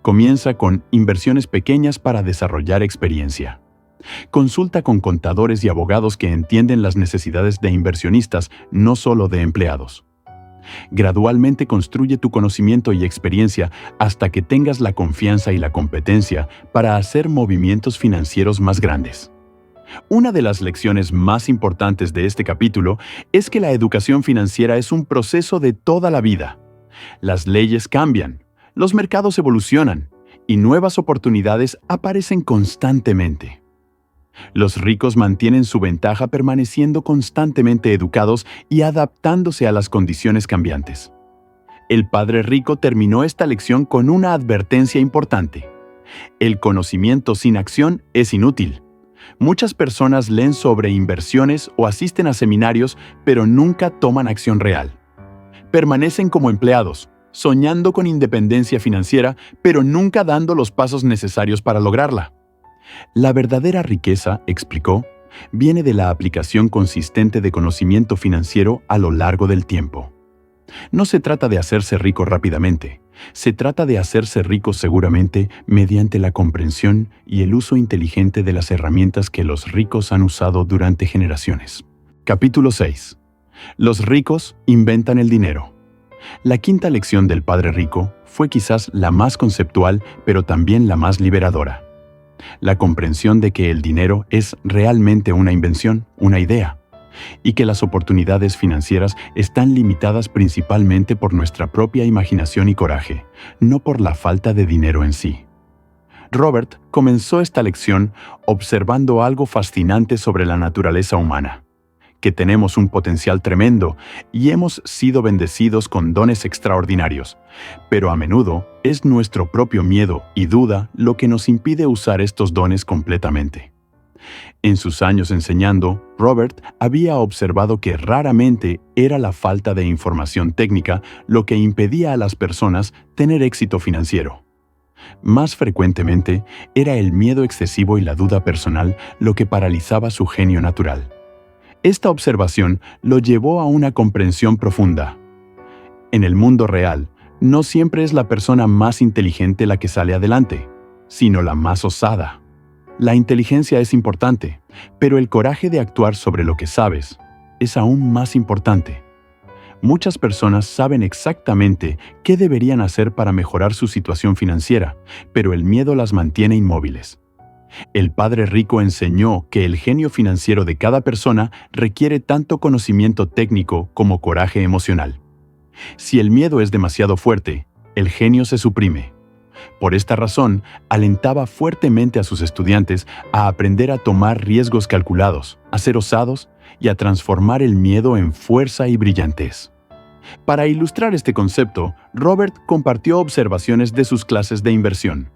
Comienza con inversiones pequeñas para desarrollar experiencia. Consulta con contadores y abogados que entienden las necesidades de inversionistas, no solo de empleados. Gradualmente construye tu conocimiento y experiencia hasta que tengas la confianza y la competencia para hacer movimientos financieros más grandes. Una de las lecciones más importantes de este capítulo es que la educación financiera es un proceso de toda la vida. Las leyes cambian, los mercados evolucionan y nuevas oportunidades aparecen constantemente. Los ricos mantienen su ventaja permaneciendo constantemente educados y adaptándose a las condiciones cambiantes. El Padre Rico terminó esta lección con una advertencia importante. El conocimiento sin acción es inútil. Muchas personas leen sobre inversiones o asisten a seminarios, pero nunca toman acción real. Permanecen como empleados, soñando con independencia financiera, pero nunca dando los pasos necesarios para lograrla. La verdadera riqueza, explicó, viene de la aplicación consistente de conocimiento financiero a lo largo del tiempo. No se trata de hacerse rico rápidamente, se trata de hacerse rico seguramente mediante la comprensión y el uso inteligente de las herramientas que los ricos han usado durante generaciones. Capítulo 6. Los ricos inventan el dinero. La quinta lección del Padre Rico fue quizás la más conceptual, pero también la más liberadora. La comprensión de que el dinero es realmente una invención, una idea, y que las oportunidades financieras están limitadas principalmente por nuestra propia imaginación y coraje, no por la falta de dinero en sí. Robert comenzó esta lección observando algo fascinante sobre la naturaleza humana, que tenemos un potencial tremendo y hemos sido bendecidos con dones extraordinarios, pero a menudo es nuestro propio miedo y duda lo que nos impide usar estos dones completamente. En sus años enseñando, Robert había observado que raramente era la falta de información técnica lo que impedía a las personas tener éxito financiero. Más frecuentemente, era el miedo excesivo y la duda personal lo que paralizaba su genio natural. Esta observación lo llevó a una comprensión profunda. En el mundo real, no siempre es la persona más inteligente la que sale adelante, sino la más osada. La inteligencia es importante, pero el coraje de actuar sobre lo que sabes es aún más importante. Muchas personas saben exactamente qué deberían hacer para mejorar su situación financiera, pero el miedo las mantiene inmóviles. El Padre Rico enseñó que el genio financiero de cada persona requiere tanto conocimiento técnico como coraje emocional. Si el miedo es demasiado fuerte, el genio se suprime. Por esta razón, alentaba fuertemente a sus estudiantes a aprender a tomar riesgos calculados, a ser osados y a transformar el miedo en fuerza y brillantez. Para ilustrar este concepto, Robert compartió observaciones de sus clases de inversión.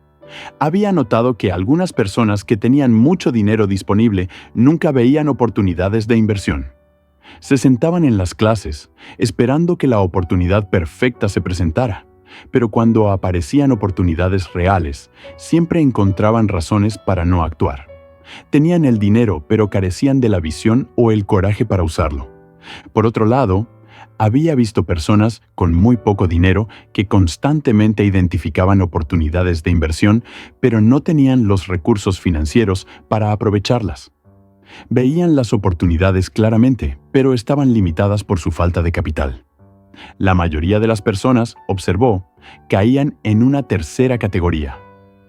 Había notado que algunas personas que tenían mucho dinero disponible nunca veían oportunidades de inversión. Se sentaban en las clases, esperando que la oportunidad perfecta se presentara, pero cuando aparecían oportunidades reales, siempre encontraban razones para no actuar. Tenían el dinero, pero carecían de la visión o el coraje para usarlo. Por otro lado, había visto personas con muy poco dinero que constantemente identificaban oportunidades de inversión, pero no tenían los recursos financieros para aprovecharlas. Veían las oportunidades claramente, pero estaban limitadas por su falta de capital. La mayoría de las personas, observó, caían en una tercera categoría.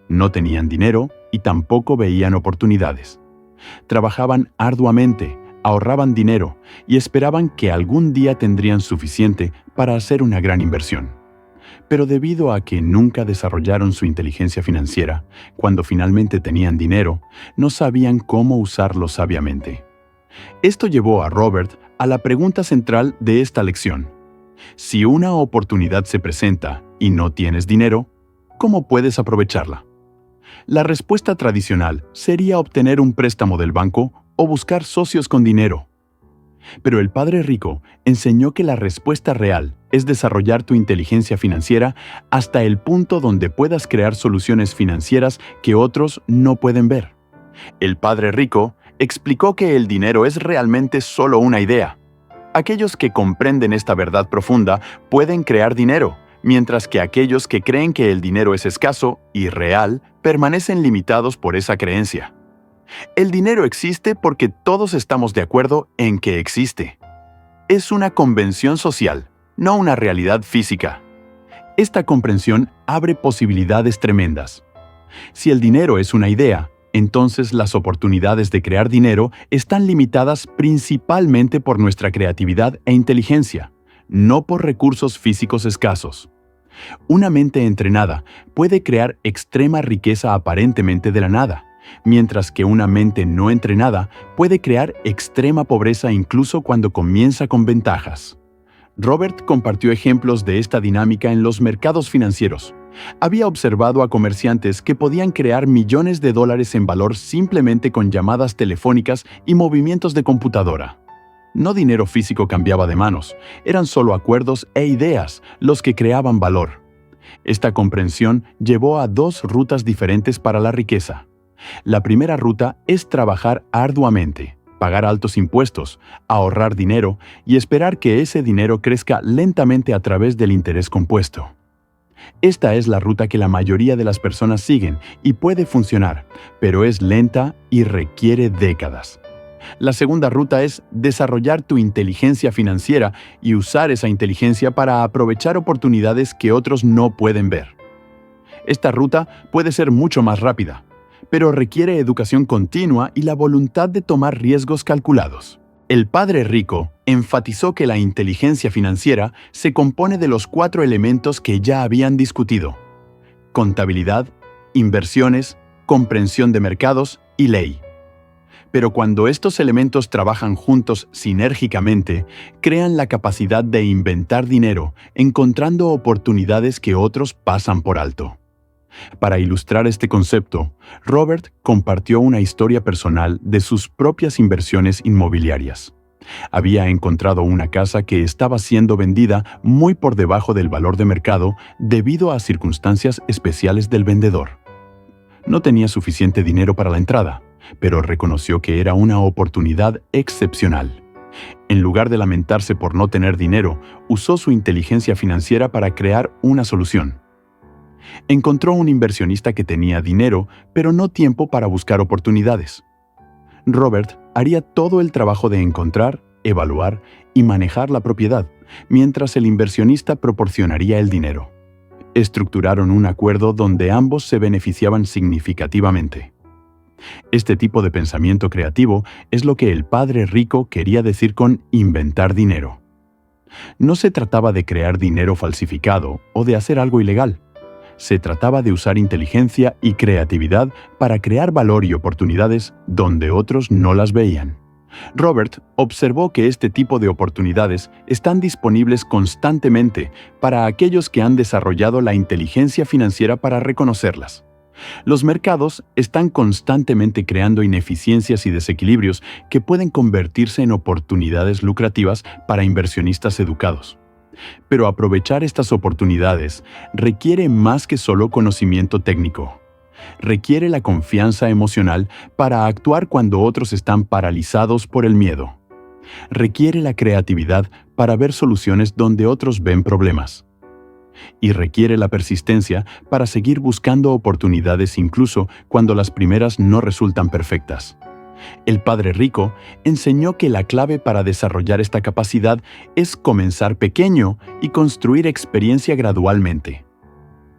No tenían dinero y tampoco veían oportunidades. Trabajaban arduamente, ahorraban dinero y esperaban que algún día tendrían suficiente para hacer una gran inversión. Pero debido a que nunca desarrollaron su inteligencia financiera, cuando finalmente tenían dinero, no sabían cómo usarlo sabiamente. Esto llevó a Robert a la pregunta central de esta lección. Si una oportunidad se presenta y no tienes dinero, ¿cómo puedes aprovecharla? La respuesta tradicional sería obtener un préstamo del banco o buscar socios con dinero. Pero el padre rico enseñó que la respuesta real es desarrollar tu inteligencia financiera hasta el punto donde puedas crear soluciones financieras que otros no pueden ver. El padre rico explicó que el dinero es realmente solo una idea. Aquellos que comprenden esta verdad profunda pueden crear dinero, mientras que aquellos que creen que el dinero es escaso y real permanecen limitados por esa creencia. El dinero existe porque todos estamos de acuerdo en que existe. Es una convención social, no una realidad física. Esta comprensión abre posibilidades tremendas. Si el dinero es una idea, entonces las oportunidades de crear dinero están limitadas principalmente por nuestra creatividad e inteligencia, no por recursos físicos escasos. Una mente entrenada puede crear extrema riqueza aparentemente de la nada, mientras que una mente no entrenada puede crear extrema pobreza incluso cuando comienza con ventajas. Robert compartió ejemplos de esta dinámica en los mercados financieros. Había observado a comerciantes que podían crear millones de dólares en valor simplemente con llamadas telefónicas y movimientos de computadora. No dinero físico cambiaba de manos, eran solo acuerdos e ideas los que creaban valor. Esta comprensión llevó a dos rutas diferentes para la riqueza. La primera ruta es trabajar arduamente, pagar altos impuestos, ahorrar dinero y esperar que ese dinero crezca lentamente a través del interés compuesto. Esta es la ruta que la mayoría de las personas siguen y puede funcionar, pero es lenta y requiere décadas. La segunda ruta es desarrollar tu inteligencia financiera y usar esa inteligencia para aprovechar oportunidades que otros no pueden ver. Esta ruta puede ser mucho más rápida, pero requiere educación continua y la voluntad de tomar riesgos calculados. El padre rico enfatizó que la inteligencia financiera se compone de los 4 elementos que ya habían discutido: contabilidad, inversiones, comprensión de mercados y ley. Pero cuando estos elementos trabajan juntos sinérgicamente, crean la capacidad de inventar dinero, encontrando oportunidades que otros pasan por alto. Para ilustrar este concepto, Robert compartió una historia personal de sus propias inversiones inmobiliarias. Había encontrado una casa que estaba siendo vendida muy por debajo del valor de mercado debido a circunstancias especiales del vendedor. No tenía suficiente dinero para la entrada, pero reconoció que era una oportunidad excepcional. En lugar de lamentarse por no tener dinero, usó su inteligencia financiera para crear una solución. Encontró un inversionista que tenía dinero, pero no tiempo para buscar oportunidades. Robert haría todo el trabajo de encontrar, evaluar y manejar la propiedad, mientras el inversionista proporcionaría el dinero. Estructuraron un acuerdo donde ambos se beneficiaban significativamente. Este tipo de pensamiento creativo es lo que el padre rico quería decir con inventar dinero. No se trataba de crear dinero falsificado o de hacer algo ilegal. Se trataba de usar inteligencia y creatividad para crear valor y oportunidades donde otros no las veían. Robert observó que este tipo de oportunidades están disponibles constantemente para aquellos que han desarrollado la inteligencia financiera para reconocerlas. Los mercados están constantemente creando ineficiencias y desequilibrios que pueden convertirse en oportunidades lucrativas para inversionistas educados. Pero aprovechar estas oportunidades requiere más que solo conocimiento técnico. Requiere la confianza emocional para actuar cuando otros están paralizados por el miedo. Requiere la creatividad para ver soluciones donde otros ven problemas. Y requiere la persistencia para seguir buscando oportunidades incluso cuando las primeras no resultan perfectas. El Padre Rico enseñó que la clave para desarrollar esta capacidad es comenzar pequeño y construir experiencia gradualmente.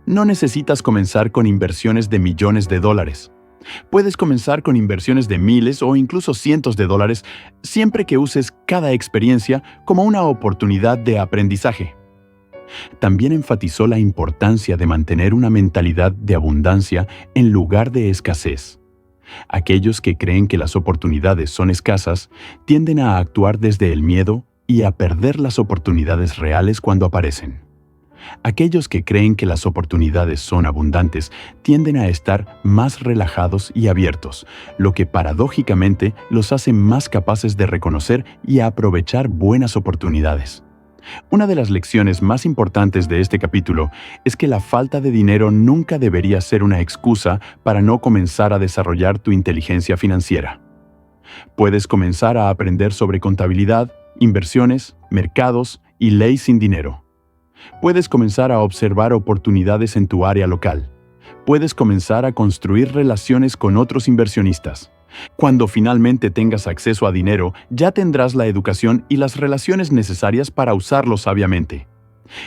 No necesitas comenzar con inversiones de millones de dólares. Puedes comenzar con inversiones de miles o incluso cientos de dólares siempre que uses cada experiencia como una oportunidad de aprendizaje. También enfatizó la importancia de mantener una mentalidad de abundancia en lugar de escasez. Aquellos que creen que las oportunidades son escasas tienden a actuar desde el miedo y a perder las oportunidades reales cuando aparecen. Aquellos que creen que las oportunidades son abundantes tienden a estar más relajados y abiertos, lo que paradójicamente los hace más capaces de reconocer y aprovechar buenas oportunidades. Una de las lecciones más importantes de este capítulo es que la falta de dinero nunca debería ser una excusa para no comenzar a desarrollar tu inteligencia financiera. Puedes comenzar a aprender sobre contabilidad, inversiones, mercados y ley sin dinero. Puedes comenzar a observar oportunidades en tu área local. Puedes comenzar a construir relaciones con otros inversionistas. Cuando finalmente tengas acceso a dinero, ya tendrás la educación y las relaciones necesarias para usarlo sabiamente.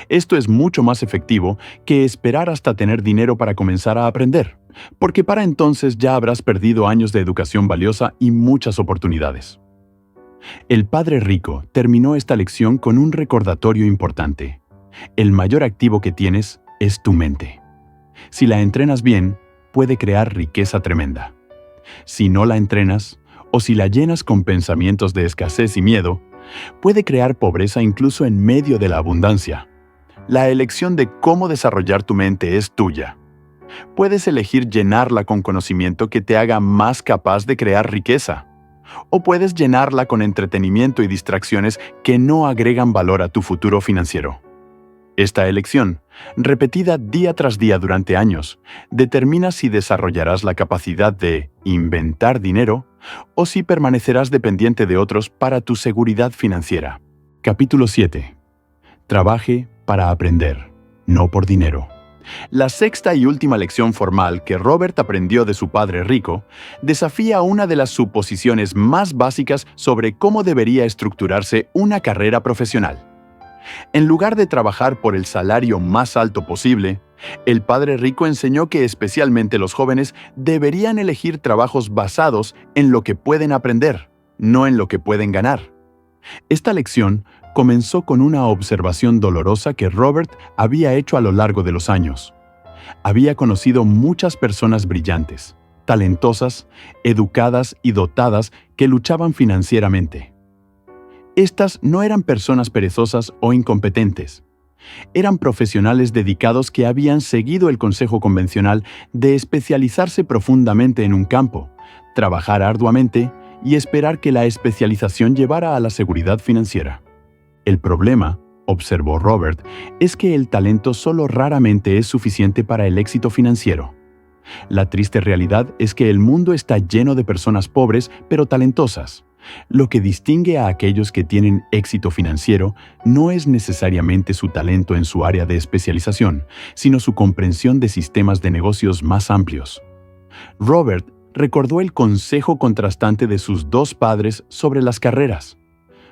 Esto es mucho más efectivo que esperar hasta tener dinero para comenzar a aprender, porque para entonces ya habrás perdido años de educación valiosa y muchas oportunidades. El Padre Rico terminó esta lección con un recordatorio importante. El mayor activo que tienes es tu mente. Si la entrenas bien, puede crear riqueza tremenda. Si no la entrenas, o si la llenas con pensamientos de escasez y miedo, puede crear pobreza incluso en medio de la abundancia. La elección de cómo desarrollar tu mente es tuya. Puedes elegir llenarla con conocimiento que te haga más capaz de crear riqueza, o puedes llenarla con entretenimiento y distracciones que no agregan valor a tu futuro financiero. Esta elección, repetida día tras día durante años, determina si desarrollarás la capacidad de inventar dinero o si permanecerás dependiente de otros para tu seguridad financiera. Capítulo 7. Trabaje para aprender, no por dinero. La sexta y última lección formal que Robert aprendió de su padre rico desafía una de las suposiciones más básicas sobre cómo debería estructurarse una carrera profesional. En lugar de trabajar por el salario más alto posible, el Padre Rico enseñó que especialmente los jóvenes deberían elegir trabajos basados en lo que pueden aprender, no en lo que pueden ganar. Esta lección comenzó con una observación dolorosa que Robert había hecho a lo largo de los años. Había conocido muchas personas brillantes, talentosas, educadas y dotadas que luchaban financieramente. Estas no eran personas perezosas o incompetentes. Eran profesionales dedicados que habían seguido el consejo convencional de especializarse profundamente en un campo, trabajar arduamente y esperar que la especialización llevara a la seguridad financiera. El problema, observó Robert, es que el talento solo raramente es suficiente para el éxito financiero. La triste realidad es que el mundo está lleno de personas pobres pero talentosas. Lo que distingue a aquellos que tienen éxito financiero no es necesariamente su talento en su área de especialización, sino su comprensión de sistemas de negocios más amplios. Robert recordó el consejo contrastante de sus dos padres sobre las carreras.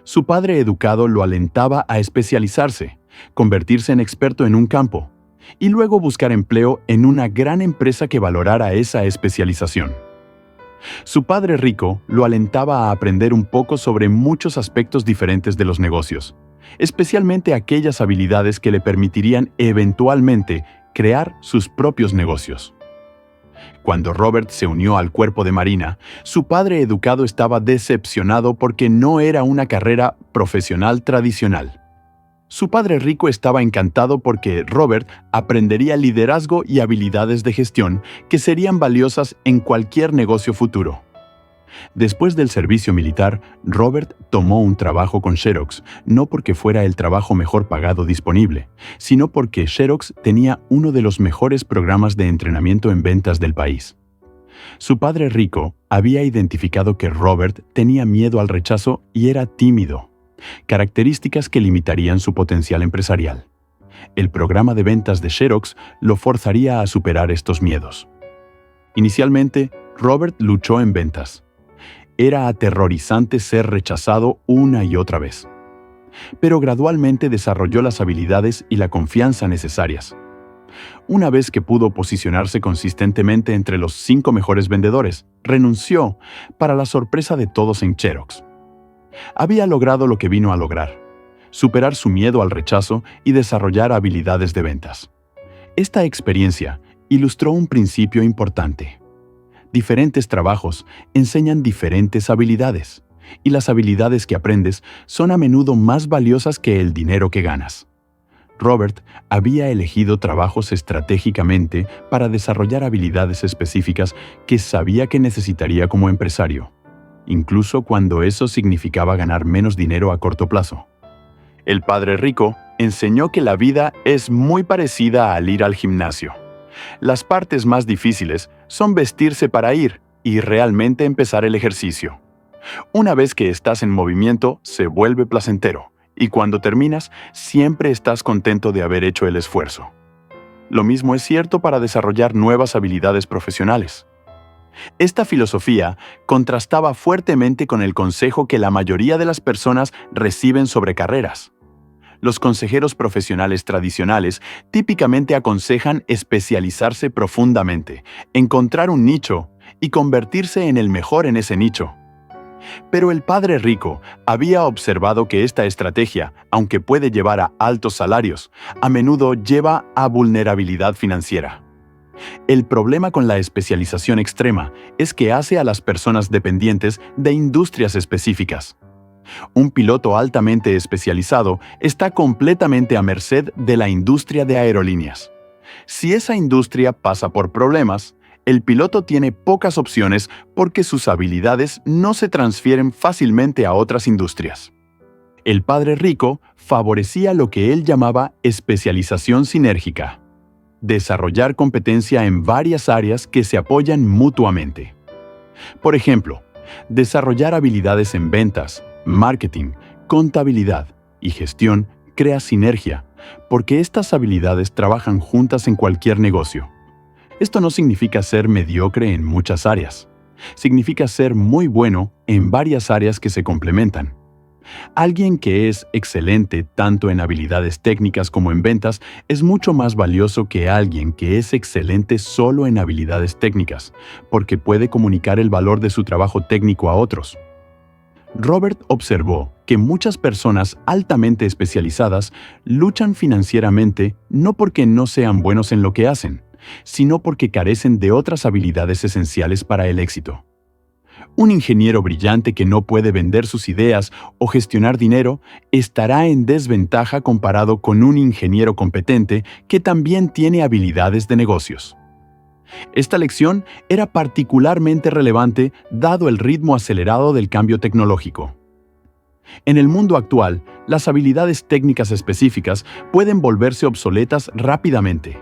Su padre educado lo alentaba a especializarse, convertirse en experto en un campo, y luego buscar empleo en una gran empresa que valorara esa especialización. Su padre rico lo alentaba a aprender un poco sobre muchos aspectos diferentes de los negocios, especialmente aquellas habilidades que le permitirían eventualmente crear sus propios negocios. Cuando Robert se unió al cuerpo de Marina, su padre educado estaba decepcionado porque no era una carrera profesional tradicional. Su padre rico estaba encantado porque Robert aprendería liderazgo y habilidades de gestión que serían valiosas en cualquier negocio futuro. Después del servicio militar, Robert tomó un trabajo con Xerox, no porque fuera el trabajo mejor pagado disponible, sino porque Xerox tenía uno de los mejores programas de entrenamiento en ventas del país. Su padre rico había identificado que Robert tenía miedo al rechazo y era tímido, características que limitarían su potencial empresarial. El programa de ventas de Xerox lo forzaría a superar estos miedos. Inicialmente, Robert luchó en ventas. Era aterrorizante ser rechazado una y otra vez. Pero gradualmente desarrolló las habilidades y la confianza necesarias. Una vez que pudo posicionarse consistentemente entre los 5 mejores vendedores, renunció, para la sorpresa de todos en Xerox. Había logrado lo que vino a lograr: superar su miedo al rechazo y desarrollar habilidades de ventas. Esta experiencia ilustró un principio importante. Diferentes trabajos enseñan diferentes habilidades, y las habilidades que aprendes son a menudo más valiosas que el dinero que ganas. Robert había elegido trabajos estratégicamente para desarrollar habilidades específicas que sabía que necesitaría como empresario, incluso cuando eso significaba ganar menos dinero a corto plazo. El padre rico enseñó que la vida es muy parecida al ir al gimnasio. Las partes más difíciles son vestirse para ir y realmente empezar el ejercicio. Una vez que estás en movimiento, se vuelve placentero, y cuando terminas, siempre estás contento de haber hecho el esfuerzo. Lo mismo es cierto para desarrollar nuevas habilidades profesionales. Esta filosofía contrastaba fuertemente con el consejo que la mayoría de las personas reciben sobre carreras. Los consejeros profesionales tradicionales típicamente aconsejan especializarse profundamente, encontrar un nicho y convertirse en el mejor en ese nicho. Pero el padre rico había observado que esta estrategia, aunque puede llevar a altos salarios, a menudo lleva a vulnerabilidad financiera. El problema con la especialización extrema es que hace a las personas dependientes de industrias específicas. Un piloto altamente especializado está completamente a merced de la industria de aerolíneas. Si esa industria pasa por problemas, el piloto tiene pocas opciones porque sus habilidades no se transfieren fácilmente a otras industrias. El padre rico favorecía lo que él llamaba especialización sinérgica: desarrollar competencia en varias áreas que se apoyan mutuamente. Por ejemplo, desarrollar habilidades en ventas, marketing, contabilidad y gestión crea sinergia, porque estas habilidades trabajan juntas en cualquier negocio. Esto no significa ser mediocre en muchas áreas. Significa ser muy bueno en varias áreas que se complementan. Alguien que es excelente tanto en habilidades técnicas como en ventas es mucho más valioso que alguien que es excelente solo en habilidades técnicas, porque puede comunicar el valor de su trabajo técnico a otros. Robert observó que muchas personas altamente especializadas luchan financieramente no porque no sean buenos en lo que hacen, sino porque carecen de otras habilidades esenciales para el éxito. Un ingeniero brillante que no puede vender sus ideas o gestionar dinero estará en desventaja comparado con un ingeniero competente que también tiene habilidades de negocios. Esta lección era particularmente relevante dado el ritmo acelerado del cambio tecnológico. En el mundo actual, las habilidades técnicas específicas pueden volverse obsoletas rápidamente.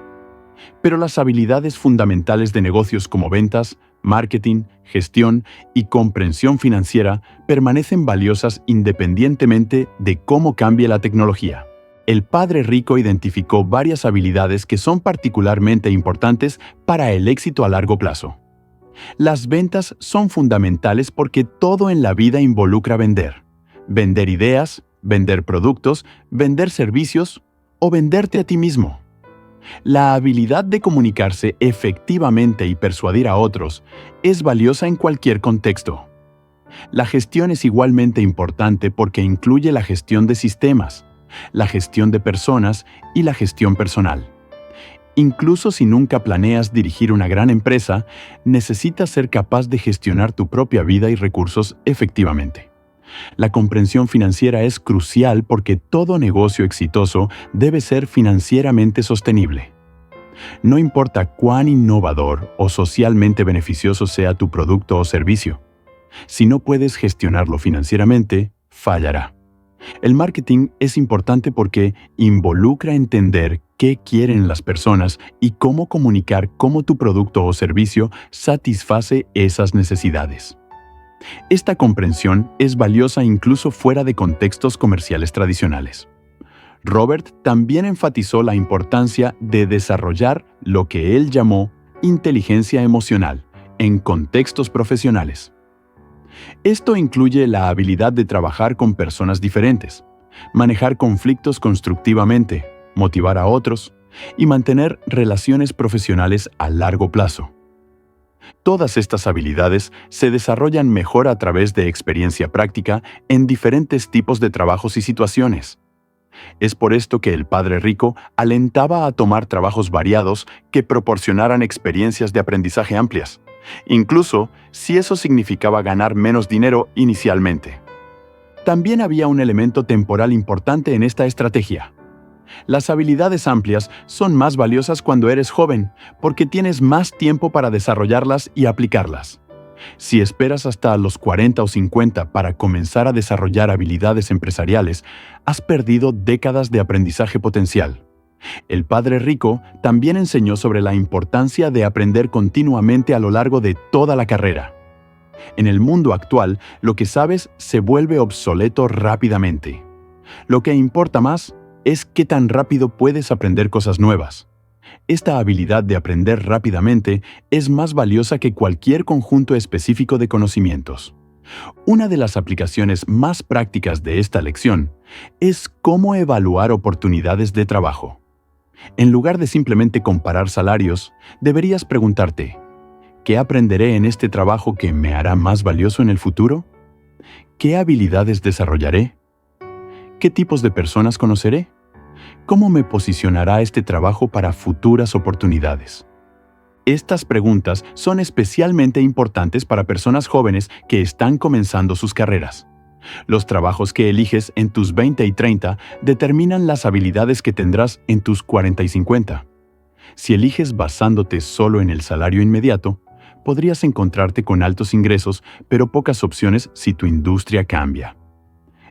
Pero las habilidades fundamentales de negocios como ventas, marketing, gestión y comprensión financiera permanecen valiosas independientemente de cómo cambie la tecnología. El padre rico identificó varias habilidades que son particularmente importantes para el éxito a largo plazo. Las ventas son fundamentales porque todo en la vida involucra vender. Vender ideas, vender productos, vender servicios o venderte a ti mismo. La habilidad de comunicarse efectivamente y persuadir a otros es valiosa en cualquier contexto. La gestión es igualmente importante porque incluye la gestión de sistemas, la gestión de personas y la gestión personal. Incluso si nunca planeas dirigir una gran empresa, necesitas ser capaz de gestionar tu propia vida y recursos efectivamente. La comprensión financiera es crucial porque todo negocio exitoso debe ser financieramente sostenible. No importa cuán innovador o socialmente beneficioso sea tu producto o servicio, si no puedes gestionarlo financieramente, fallará. El marketing es importante porque involucra entender qué quieren las personas y cómo comunicar cómo tu producto o servicio satisface esas necesidades. Esta comprensión es valiosa incluso fuera de contextos comerciales tradicionales. Robert también enfatizó la importancia de desarrollar lo que él llamó inteligencia emocional en contextos profesionales. Esto incluye la habilidad de trabajar con personas diferentes, manejar conflictos constructivamente, motivar a otros y mantener relaciones profesionales a largo plazo. Todas estas habilidades se desarrollan mejor a través de experiencia práctica en diferentes tipos de trabajos y situaciones. Es por esto que el padre rico alentaba a tomar trabajos variados que proporcionaran experiencias de aprendizaje amplias, incluso si eso significaba ganar menos dinero inicialmente. También había un elemento temporal importante en esta estrategia. Las habilidades amplias son más valiosas cuando eres joven, porque tienes más tiempo para desarrollarlas y aplicarlas. Si esperas hasta los 40 o 50 para comenzar a desarrollar habilidades empresariales, has perdido décadas de aprendizaje potencial. El padre rico también enseñó sobre la importancia de aprender continuamente a lo largo de toda la carrera. En el mundo actual, lo que sabes se vuelve obsoleto rápidamente. Lo que importa más es qué tan rápido puedes aprender cosas nuevas. Esta habilidad de aprender rápidamente es más valiosa que cualquier conjunto específico de conocimientos. Una de las aplicaciones más prácticas de esta lección es cómo evaluar oportunidades de trabajo. En lugar de simplemente comparar salarios, deberías preguntarte, ¿qué aprenderé en este trabajo que me hará más valioso en el futuro? ¿Qué habilidades desarrollaré? ¿Qué tipos de personas conoceré? ¿Cómo me posicionará este trabajo para futuras oportunidades? Estas preguntas son especialmente importantes para personas jóvenes que están comenzando sus carreras. Los trabajos que eliges en tus 20 y 30 determinan las habilidades que tendrás en tus 40 y 50. Si eliges basándote solo en el salario inmediato, podrías encontrarte con altos ingresos, pero pocas opciones si tu industria cambia.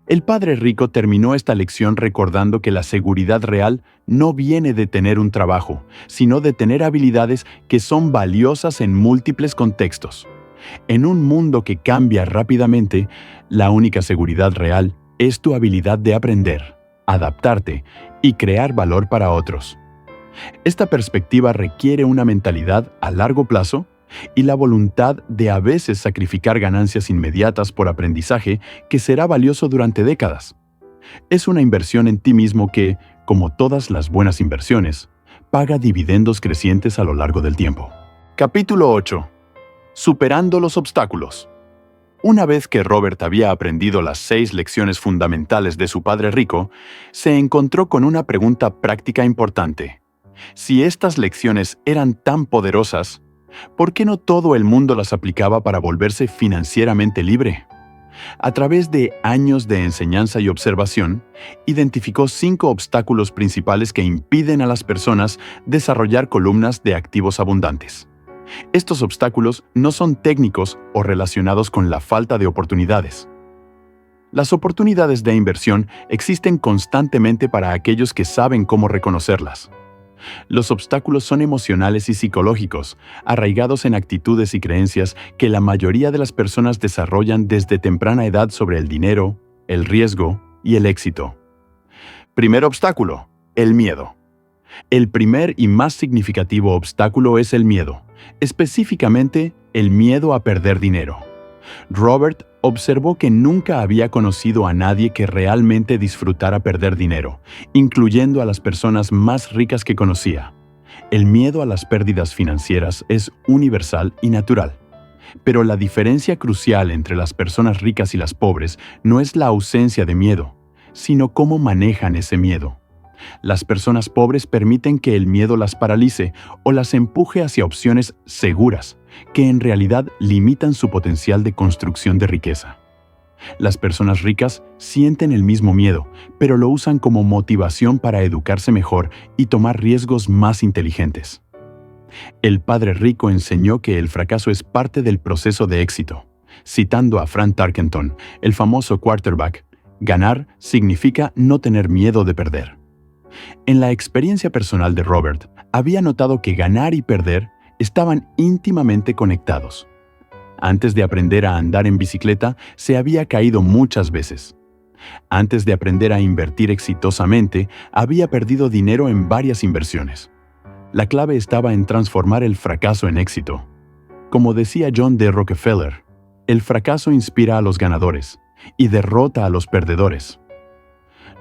El padre rico terminó esta lección recordando que la seguridad real no viene de tener un trabajo, sino de tener habilidades que son valiosas en múltiples contextos. En un mundo que cambia rápidamente, la única seguridad real es tu habilidad de aprender, adaptarte y crear valor para otros. Esta perspectiva requiere una mentalidad a largo plazo y la voluntad de a veces sacrificar ganancias inmediatas por aprendizaje que será valioso durante décadas. Es una inversión en ti mismo que, como todas las buenas inversiones, paga dividendos crecientes a lo largo del tiempo. Capítulo 8. Superando los obstáculos. Una vez que Robert había aprendido las 6 lecciones fundamentales de su padre rico, se encontró con una pregunta práctica importante. Si estas lecciones eran tan poderosas, ¿por qué no todo el mundo las aplicaba para volverse financieramente libre? A través de años de enseñanza y observación, identificó 5 obstáculos principales que impiden a las personas desarrollar columnas de activos abundantes. Estos obstáculos no son técnicos o relacionados con la falta de oportunidades. Las oportunidades de inversión existen constantemente para aquellos que saben cómo reconocerlas. Los obstáculos son emocionales y psicológicos, arraigados en actitudes y creencias que la mayoría de las personas desarrollan desde temprana edad sobre el dinero, el riesgo y el éxito. Primer obstáculo: el miedo. El primer y más significativo obstáculo es el miedo, específicamente el miedo a perder dinero. Robert observó que nunca había conocido a nadie que realmente disfrutara perder dinero, incluyendo a las personas más ricas que conocía. El miedo a las pérdidas financieras es universal y natural. Pero la diferencia crucial entre las personas ricas y las pobres no es la ausencia de miedo, sino cómo manejan ese miedo. Las personas pobres permiten que el miedo las paralice o las empuje hacia opciones seguras, que en realidad limitan su potencial de construcción de riqueza. Las personas ricas sienten el mismo miedo, pero lo usan como motivación para educarse mejor y tomar riesgos más inteligentes. El padre rico enseñó que el fracaso es parte del proceso de éxito. Citando a Frank Tarkenton, el famoso quarterback, ganar significa no tener miedo de perder. En la experiencia personal de Robert, había notado que ganar y perder estaban íntimamente conectados. Antes de aprender a andar en bicicleta, se había caído muchas veces. Antes de aprender a invertir exitosamente, había perdido dinero en varias inversiones. La clave estaba en transformar el fracaso en éxito. Como decía John D. Rockefeller, el fracaso inspira a los ganadores y derrota a los perdedores.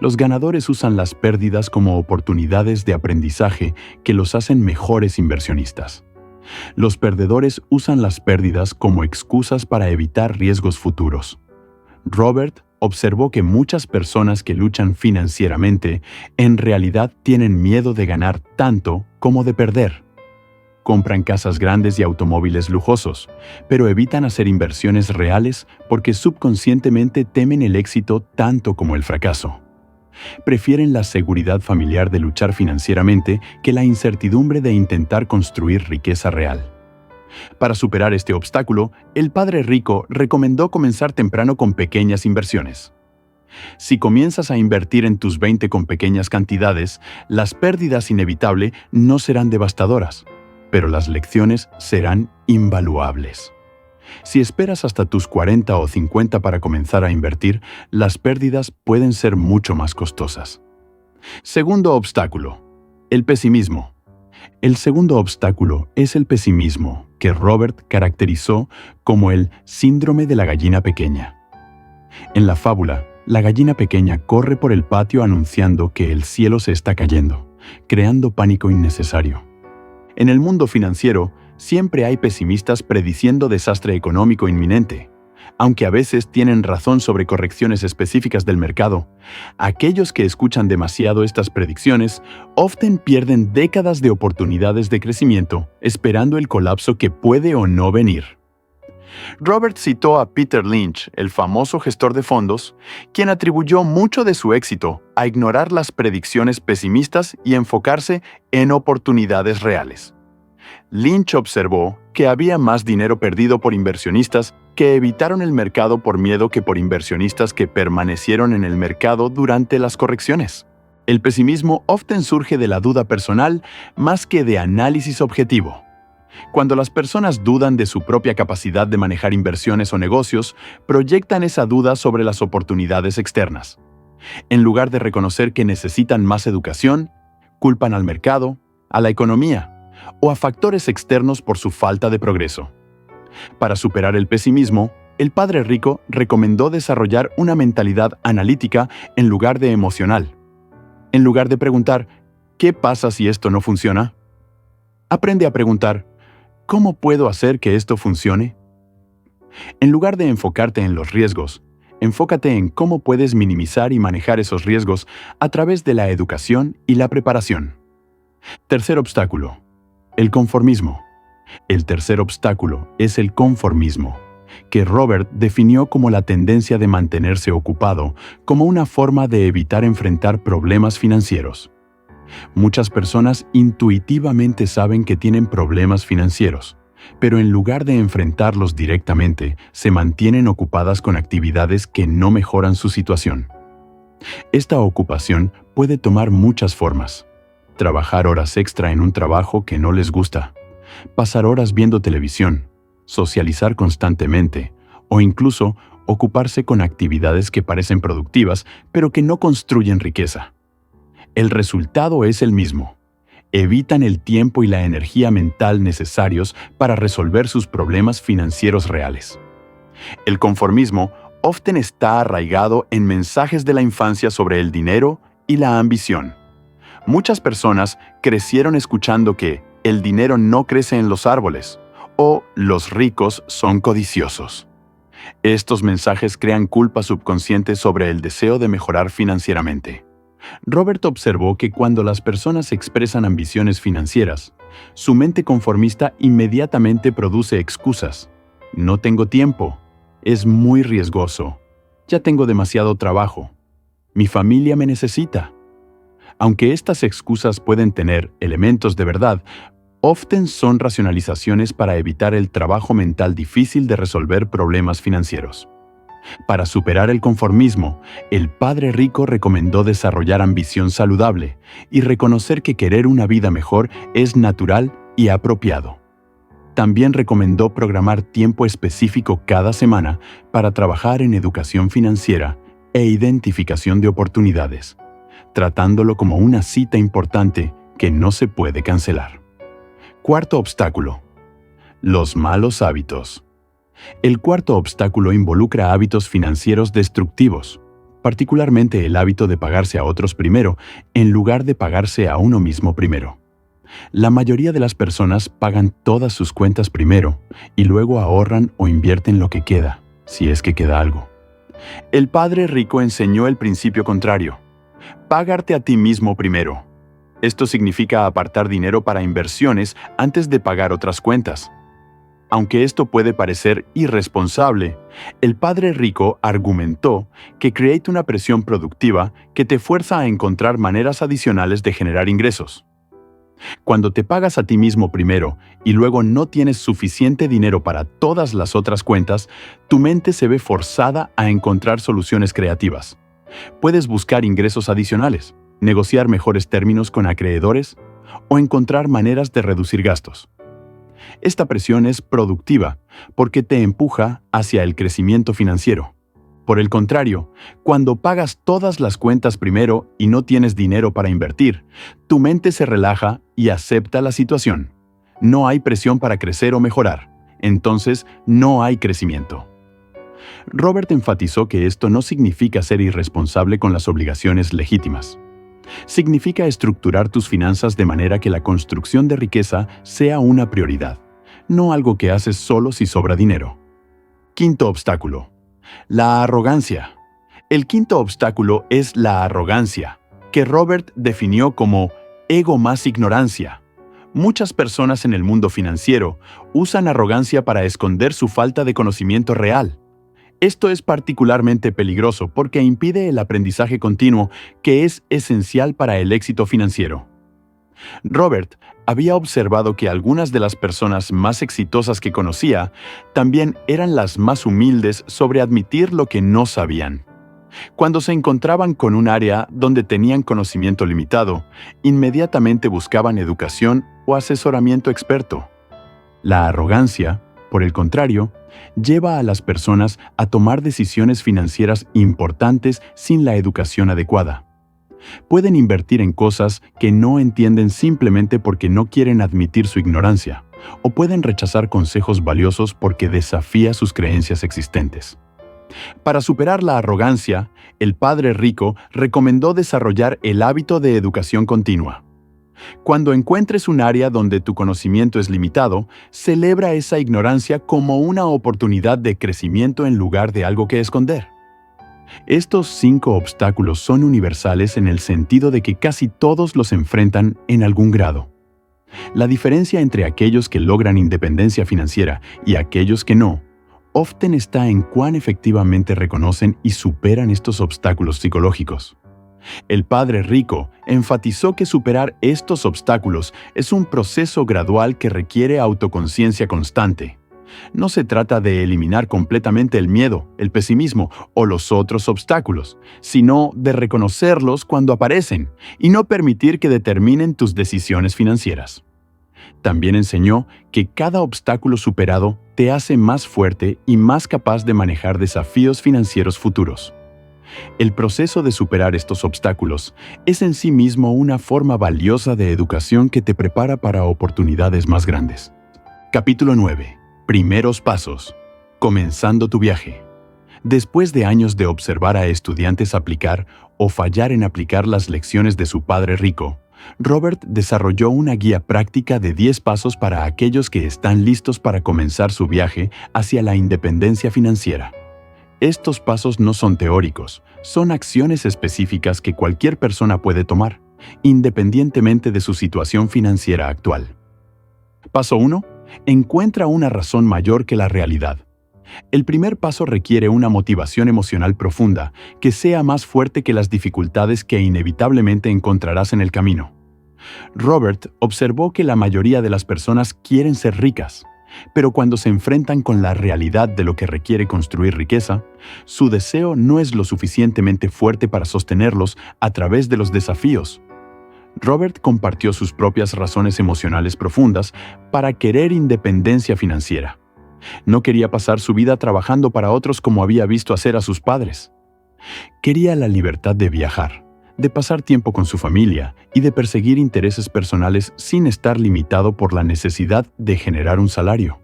Los ganadores usan las pérdidas como oportunidades de aprendizaje que los hacen mejores inversionistas. Los perdedores usan las pérdidas como excusas para evitar riesgos futuros. Robert observó que muchas personas que luchan financieramente en realidad tienen miedo de ganar tanto como de perder. Compran casas grandes y automóviles lujosos, pero evitan hacer inversiones reales porque subconscientemente temen el éxito tanto como el fracaso. Prefieren la seguridad familiar de luchar financieramente que la incertidumbre de intentar construir riqueza real. Para superar este obstáculo, el padre rico recomendó comenzar temprano con pequeñas inversiones. Si comienzas a invertir en tus 20 con pequeñas cantidades, las pérdidas inevitables no serán devastadoras, pero las lecciones serán invaluables. Si esperas hasta tus 40 o 50 para comenzar a invertir, las pérdidas pueden ser mucho más costosas. Segundo obstáculo: el pesimismo. El segundo obstáculo es el pesimismo, que Robert caracterizó como el síndrome de la gallina pequeña. En la fábula, la gallina pequeña corre por el patio anunciando que el cielo se está cayendo, creando pánico innecesario. En el mundo financiero, siempre hay pesimistas prediciendo desastre económico inminente. Aunque a veces tienen razón sobre correcciones específicas del mercado, aquellos que escuchan demasiado estas predicciones often pierden décadas de oportunidades de crecimiento esperando el colapso que puede o no venir. Robert citó a Peter Lynch, el famoso gestor de fondos, quien atribuyó mucho de su éxito a ignorar las predicciones pesimistas y enfocarse en oportunidades reales. Lynch observó que había más dinero perdido por inversionistas que evitaron el mercado por miedo que por inversionistas que permanecieron en el mercado durante las correcciones. El pesimismo often surge de la duda personal más que de análisis objetivo. Cuando las personas dudan de su propia capacidad de manejar inversiones o negocios, proyectan esa duda sobre las oportunidades externas. En lugar de reconocer que necesitan más educación, culpan al mercado, a la economía o a factores externos por su falta de progreso. Para superar el pesimismo, el padre rico recomendó desarrollar una mentalidad analítica en lugar de emocional. En lugar de preguntar, ¿qué pasa si esto no funciona?, aprende a preguntar, ¿cómo puedo hacer que esto funcione? En lugar de enfocarte en los riesgos, enfócate en cómo puedes minimizar y manejar esos riesgos a través de la educación y la preparación. Tercer obstáculo: el conformismo. El tercer obstáculo es el conformismo, que Robert definió como la tendencia de mantenerse ocupado como una forma de evitar enfrentar problemas financieros. Muchas personas intuitivamente saben que tienen problemas financieros, pero en lugar de enfrentarlos directamente, se mantienen ocupadas con actividades que no mejoran su situación. Esta ocupación puede tomar muchas formas: trabajar horas extra en un trabajo que no les gusta, pasar horas viendo televisión, socializar constantemente, o incluso ocuparse con actividades que parecen productivas pero que no construyen riqueza. El resultado es el mismo: evitan el tiempo y la energía mental necesarios para resolver sus problemas financieros reales. El conformismo often está arraigado en mensajes de la infancia sobre el dinero y la ambición. Muchas personas crecieron escuchando que el dinero no crece en los árboles o los ricos son codiciosos. Estos mensajes crean culpa subconsciente sobre el deseo de mejorar financieramente. Robert observó que cuando las personas expresan ambiciones financieras, su mente conformista inmediatamente produce excusas. No tengo tiempo, es muy riesgoso, Ya tengo demasiado trabajo. Mi familia me necesita. Aunque estas excusas pueden tener elementos de verdad, often son racionalizaciones para evitar el trabajo mental difícil de resolver problemas financieros. Para superar el conformismo, el Padre Rico recomendó desarrollar ambición saludable y reconocer que querer una vida mejor es natural y apropiado. También recomendó programar tiempo específico cada semana para trabajar en educación financiera e identificación de oportunidades, tratándolo como una cita importante que no se puede cancelar. Cuarto obstáculo: los malos hábitos. El cuarto obstáculo involucra hábitos financieros destructivos, particularmente el hábito de pagarse a otros primero en lugar de pagarse a uno mismo primero. La mayoría de las personas pagan todas sus cuentas primero y luego ahorran o invierten lo que queda, si es que queda algo. El Padre Rico enseñó el principio contrario: pagarte a ti mismo primero. Esto significa apartar dinero para inversiones antes de pagar otras cuentas. Aunque esto puede parecer irresponsable, el Padre Rico argumentó que crea una presión productiva que te fuerza a encontrar maneras adicionales de generar ingresos. Cuando te pagas a ti mismo primero y luego no tienes suficiente dinero para todas las otras cuentas, tu mente se ve forzada a encontrar soluciones creativas. Puedes buscar ingresos adicionales, negociar mejores términos con acreedores o encontrar maneras de reducir gastos. Esta presión es productiva porque te empuja hacia el crecimiento financiero. Por el contrario, cuando pagas todas las cuentas primero y no tienes dinero para invertir, tu mente se relaja y acepta la situación. No hay presión para crecer o mejorar, entonces no hay crecimiento. Robert enfatizó que esto no significa ser irresponsable con las obligaciones legítimas. Significa estructurar tus finanzas de manera que la construcción de riqueza sea una prioridad, no algo que haces solo si sobra dinero. Quinto obstáculo: la arrogancia. El quinto obstáculo es la arrogancia, que Robert definió como ego más ignorancia. Muchas personas en el mundo financiero usan arrogancia para esconder su falta de conocimiento real. Esto es particularmente peligroso porque impide el aprendizaje continuo, que es esencial para el éxito financiero. Robert había observado que algunas de las personas más exitosas que conocía también eran las más humildes sobre admitir lo que no sabían. Cuando se encontraban con un área donde tenían conocimiento limitado, inmediatamente buscaban educación o asesoramiento experto. La arrogancia, por el contrario, lleva a las personas a tomar decisiones financieras importantes sin la educación adecuada. Pueden invertir en cosas que no entienden simplemente porque no quieren admitir su ignorancia, o pueden rechazar consejos valiosos porque desafía sus creencias existentes. Para superar la arrogancia, el Padre Rico recomendó desarrollar el hábito de educación continua. Cuando encuentres un área donde tu conocimiento es limitado, celebra esa ignorancia como una oportunidad de crecimiento en lugar de algo que esconder. Estos 5 obstáculos son universales en el sentido de que casi todos los enfrentan en algún grado. La diferencia entre aquellos que logran independencia financiera y aquellos que no, often está en cuán efectivamente reconocen y superan estos obstáculos psicológicos. El Padre Rico enfatizó que superar estos obstáculos es un proceso gradual que requiere autoconciencia constante. No se trata de eliminar completamente el miedo, el pesimismo o los otros obstáculos, sino de reconocerlos cuando aparecen y no permitir que determinen tus decisiones financieras. También enseñó que cada obstáculo superado te hace más fuerte y más capaz de manejar desafíos financieros futuros. El proceso de superar estos obstáculos es en sí mismo una forma valiosa de educación que te prepara para oportunidades más grandes. Capítulo 9. Primeros pasos. Comenzando tu viaje. Después de años de observar a estudiantes aplicar o fallar en aplicar las lecciones de su Padre Rico, Robert desarrolló una guía práctica de 10 pasos para aquellos que están listos para comenzar su viaje hacia la independencia financiera. Estos pasos no son teóricos, son acciones específicas que cualquier persona puede tomar, independientemente de su situación financiera actual. Paso 1. Encuentra una razón mayor que la realidad. El primer paso requiere una motivación emocional profunda que sea más fuerte que las dificultades que inevitablemente encontrarás en el camino. Robert observó que la mayoría de las personas quieren ser ricas, pero cuando se enfrentan con la realidad de lo que requiere construir riqueza, su deseo no es lo suficientemente fuerte para sostenerlos a través de los desafíos. Robert compartió sus propias razones emocionales profundas para querer independencia financiera. No quería pasar su vida trabajando para otros como había visto hacer a sus padres. Quería la libertad de viajar, de pasar tiempo con su familia y de perseguir intereses personales sin estar limitado por la necesidad de generar un salario.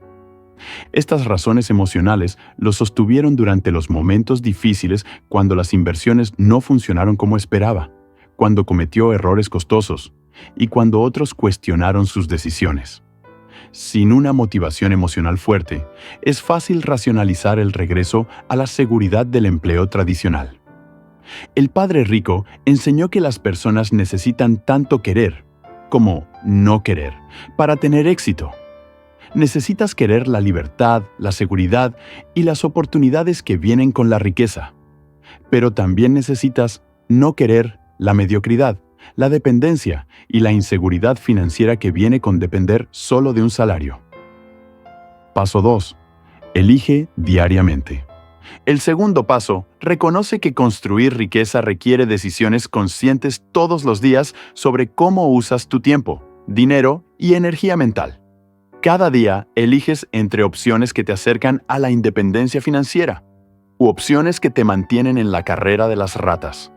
Estas razones emocionales lo sostuvieron durante los momentos difíciles cuando las inversiones no funcionaron como esperaba, cuando cometió errores costosos y cuando otros cuestionaron sus decisiones. Sin una motivación emocional fuerte, es fácil racionalizar el regreso a la seguridad del empleo tradicional. El padre rico enseñó que las personas necesitan tanto querer como no querer para tener éxito. Necesitas querer la libertad, la seguridad y las oportunidades que vienen con la riqueza. Pero también necesitas no querer la mediocridad, la dependencia y la inseguridad financiera que viene con depender solo de un salario. Paso 2. Elige diariamente. El segundo paso reconoce que construir riqueza requiere decisiones conscientes todos los días sobre cómo usas tu tiempo, dinero y energía mental. Cada día eliges entre opciones que te acercan a la independencia financiera u opciones que te mantienen en la carrera de las ratas.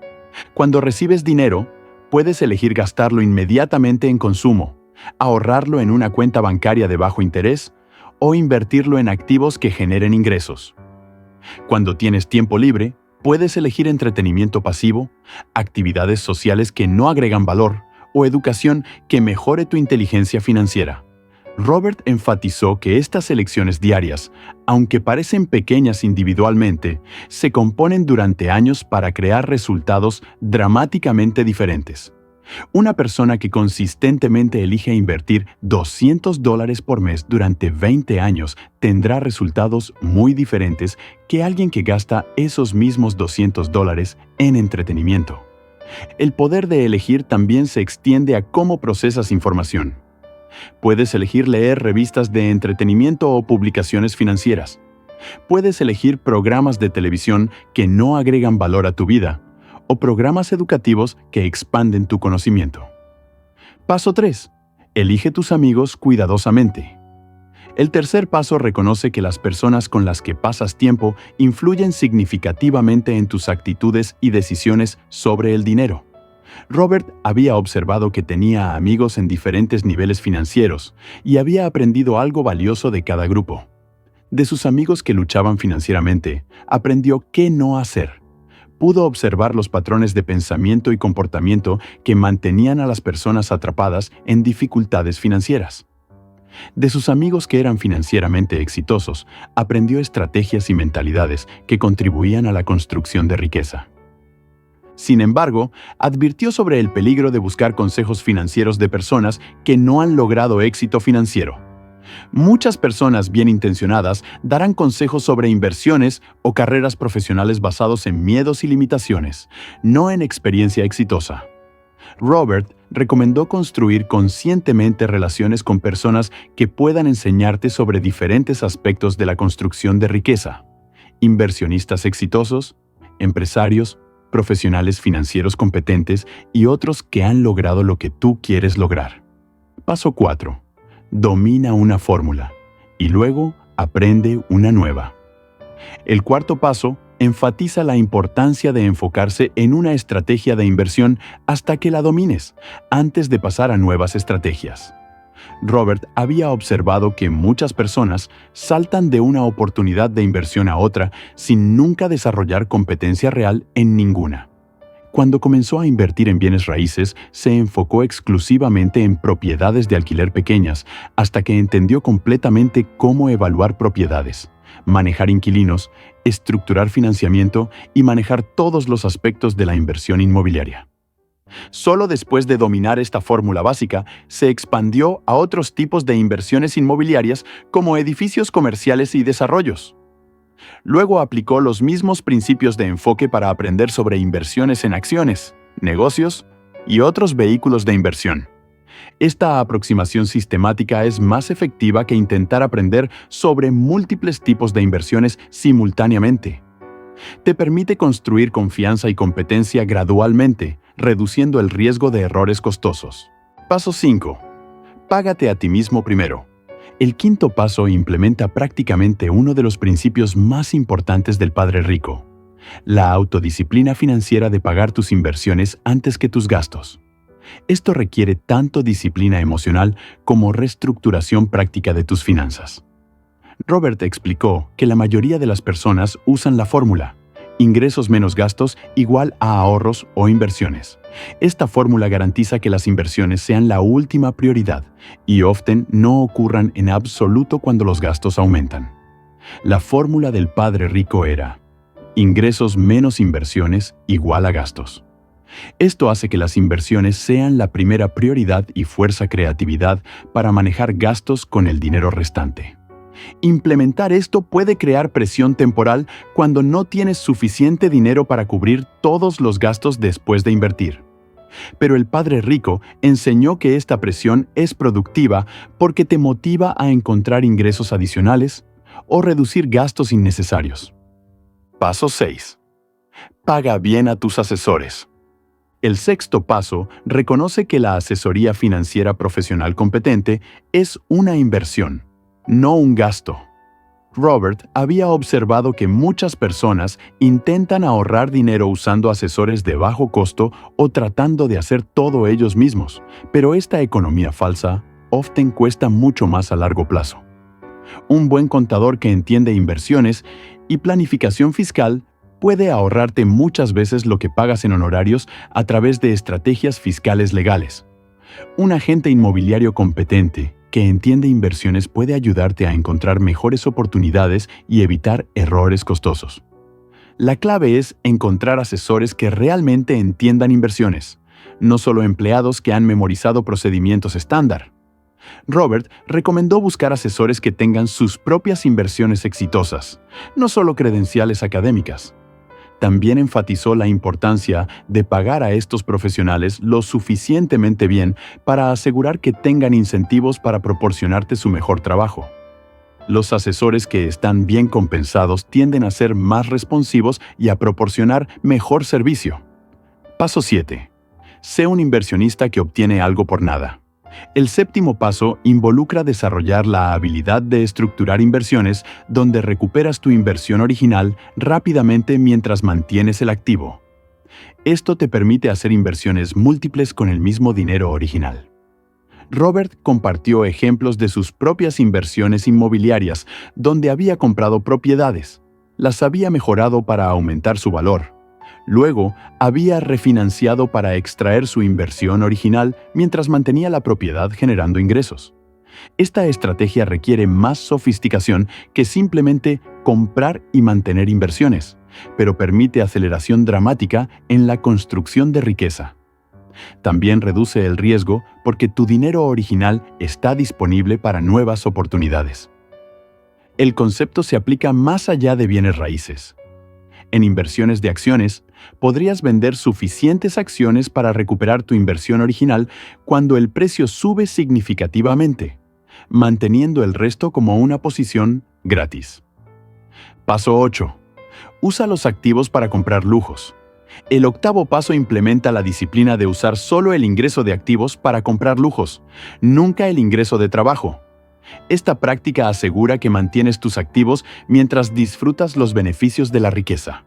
Cuando recibes dinero, puedes elegir gastarlo inmediatamente en consumo, ahorrarlo en una cuenta bancaria de bajo interés o invertirlo en activos que generen ingresos. Cuando tienes tiempo libre, puedes elegir entretenimiento pasivo, actividades sociales que no agregan valor o educación que mejore tu inteligencia financiera. Robert enfatizó que estas elecciones diarias, aunque parecen pequeñas individualmente, se componen durante años para crear resultados dramáticamente diferentes. Una persona que consistentemente elige invertir $200 por mes durante 20 años tendrá resultados muy diferentes que alguien que gasta esos mismos $200 en entretenimiento. El poder de elegir también se extiende a cómo procesas información. Puedes elegir leer revistas de entretenimiento o publicaciones financieras. Puedes elegir programas de televisión que no agregan valor a tu vida o programas educativos que expanden tu conocimiento. Paso 3. Elige tus amigos cuidadosamente. El tercer paso reconoce que las personas con las que pasas tiempo influyen significativamente en tus actitudes y decisiones sobre el dinero. Robert había observado que tenía amigos en diferentes niveles financieros y había aprendido algo valioso de cada grupo. De sus amigos que luchaban financieramente, aprendió qué no hacer. Pudo observar los patrones de pensamiento y comportamiento que mantenían a las personas atrapadas en dificultades financieras. De sus amigos que eran financieramente exitosos, aprendió estrategias y mentalidades que contribuían a la construcción de riqueza. Sin embargo, advirtió sobre el peligro de buscar consejos financieros de personas que no han logrado éxito financiero. Muchas personas bien intencionadas darán consejos sobre inversiones o carreras profesionales basados en miedos y limitaciones, no en experiencia exitosa. Robert recomendó construir conscientemente relaciones con personas que puedan enseñarte sobre diferentes aspectos de la construcción de riqueza: inversionistas exitosos, empresarios, profesionales financieros competentes y otros que han logrado lo que tú quieres lograr. Paso 4. Domina una fórmula y luego aprende una nueva. El cuarto paso enfatiza la importancia de enfocarse en una estrategia de inversión hasta que la domines, antes de pasar a nuevas estrategias. Robert había observado que muchas personas saltan de una oportunidad de inversión a otra sin nunca desarrollar competencia real en ninguna. Cuando comenzó a invertir en bienes raíces, se enfocó exclusivamente en propiedades de alquiler pequeñas, hasta que entendió completamente cómo evaluar propiedades, manejar inquilinos, estructurar financiamiento y manejar todos los aspectos de la inversión inmobiliaria. Solo después de dominar esta fórmula básica, se expandió a otros tipos de inversiones inmobiliarias como edificios comerciales y desarrollos. Luego aplicó los mismos principios de enfoque para aprender sobre inversiones en acciones, negocios y otros vehículos de inversión. Esta aproximación sistemática es más efectiva que intentar aprender sobre múltiples tipos de inversiones simultáneamente. Te permite construir confianza y competencia gradualmente, reduciendo el riesgo de errores costosos. Paso 5. Págate a ti mismo primero. El quinto paso implementa prácticamente uno de los principios más importantes del Padre Rico: la autodisciplina financiera de pagar tus inversiones antes que tus gastos. Esto requiere tanto disciplina emocional como reestructuración práctica de tus finanzas. Robert explicó que la mayoría de las personas usan la fórmula: ingresos menos gastos igual a ahorros o inversiones. Esta fórmula garantiza que las inversiones sean la última prioridad y often no ocurran en absoluto cuando los gastos aumentan. La fórmula del Padre Rico era: ingresos menos inversiones igual a gastos. Esto hace que las inversiones sean la primera prioridad y fuerza creatividad para manejar gastos con el dinero restante. Implementar esto puede crear presión temporal cuando no tienes suficiente dinero para cubrir todos los gastos después de invertir. Pero el Padre Rico enseñó que esta presión es productiva porque te motiva a encontrar ingresos adicionales o reducir gastos innecesarios. Paso 6. Paga bien a tus asesores. El sexto paso reconoce que la asesoría financiera profesional competente es una inversión, no un gasto. Robert había observado que muchas personas intentan ahorrar dinero usando asesores de bajo costo o tratando de hacer todo ellos mismos, pero esta economía falsa often cuesta mucho más a largo plazo. Un buen contador que entiende inversiones y planificación fiscal puede ahorrarte muchas veces lo que pagas en honorarios a través de estrategias fiscales legales. Un agente inmobiliario competente que entiende inversiones puede ayudarte a encontrar mejores oportunidades y evitar errores costosos. La clave es encontrar asesores que realmente entiendan inversiones, no solo empleados que han memorizado procedimientos estándar. Robert recomendó buscar asesores que tengan sus propias inversiones exitosas, no solo credenciales académicas. También enfatizó la importancia de pagar a estos profesionales lo suficientemente bien para asegurar que tengan incentivos para proporcionarte su mejor trabajo. Los asesores que están bien compensados tienden a ser más responsivos y a proporcionar mejor servicio. Paso 7. Sé un inversionista que obtiene algo por nada. El séptimo paso involucra desarrollar la habilidad de estructurar inversiones donde recuperas tu inversión original rápidamente mientras mantienes el activo. Esto te permite hacer inversiones múltiples con el mismo dinero original. Robert compartió ejemplos de sus propias inversiones inmobiliarias donde había comprado propiedades, las había mejorado para aumentar su valor. Luego, había refinanciado para extraer su inversión original mientras mantenía la propiedad generando ingresos. Esta estrategia requiere más sofisticación que simplemente comprar y mantener inversiones, pero permite aceleración dramática en la construcción de riqueza. También reduce el riesgo porque tu dinero original está disponible para nuevas oportunidades. El concepto se aplica más allá de bienes raíces. En inversiones de acciones, podrías vender suficientes acciones para recuperar tu inversión original cuando el precio sube significativamente, manteniendo el resto como una posición gratis. Paso 8. Usa los activos para comprar lujos. El octavo paso implementa la disciplina de usar solo el ingreso de activos para comprar lujos, nunca el ingreso de trabajo. Esta práctica asegura que mantienes tus activos mientras disfrutas los beneficios de la riqueza.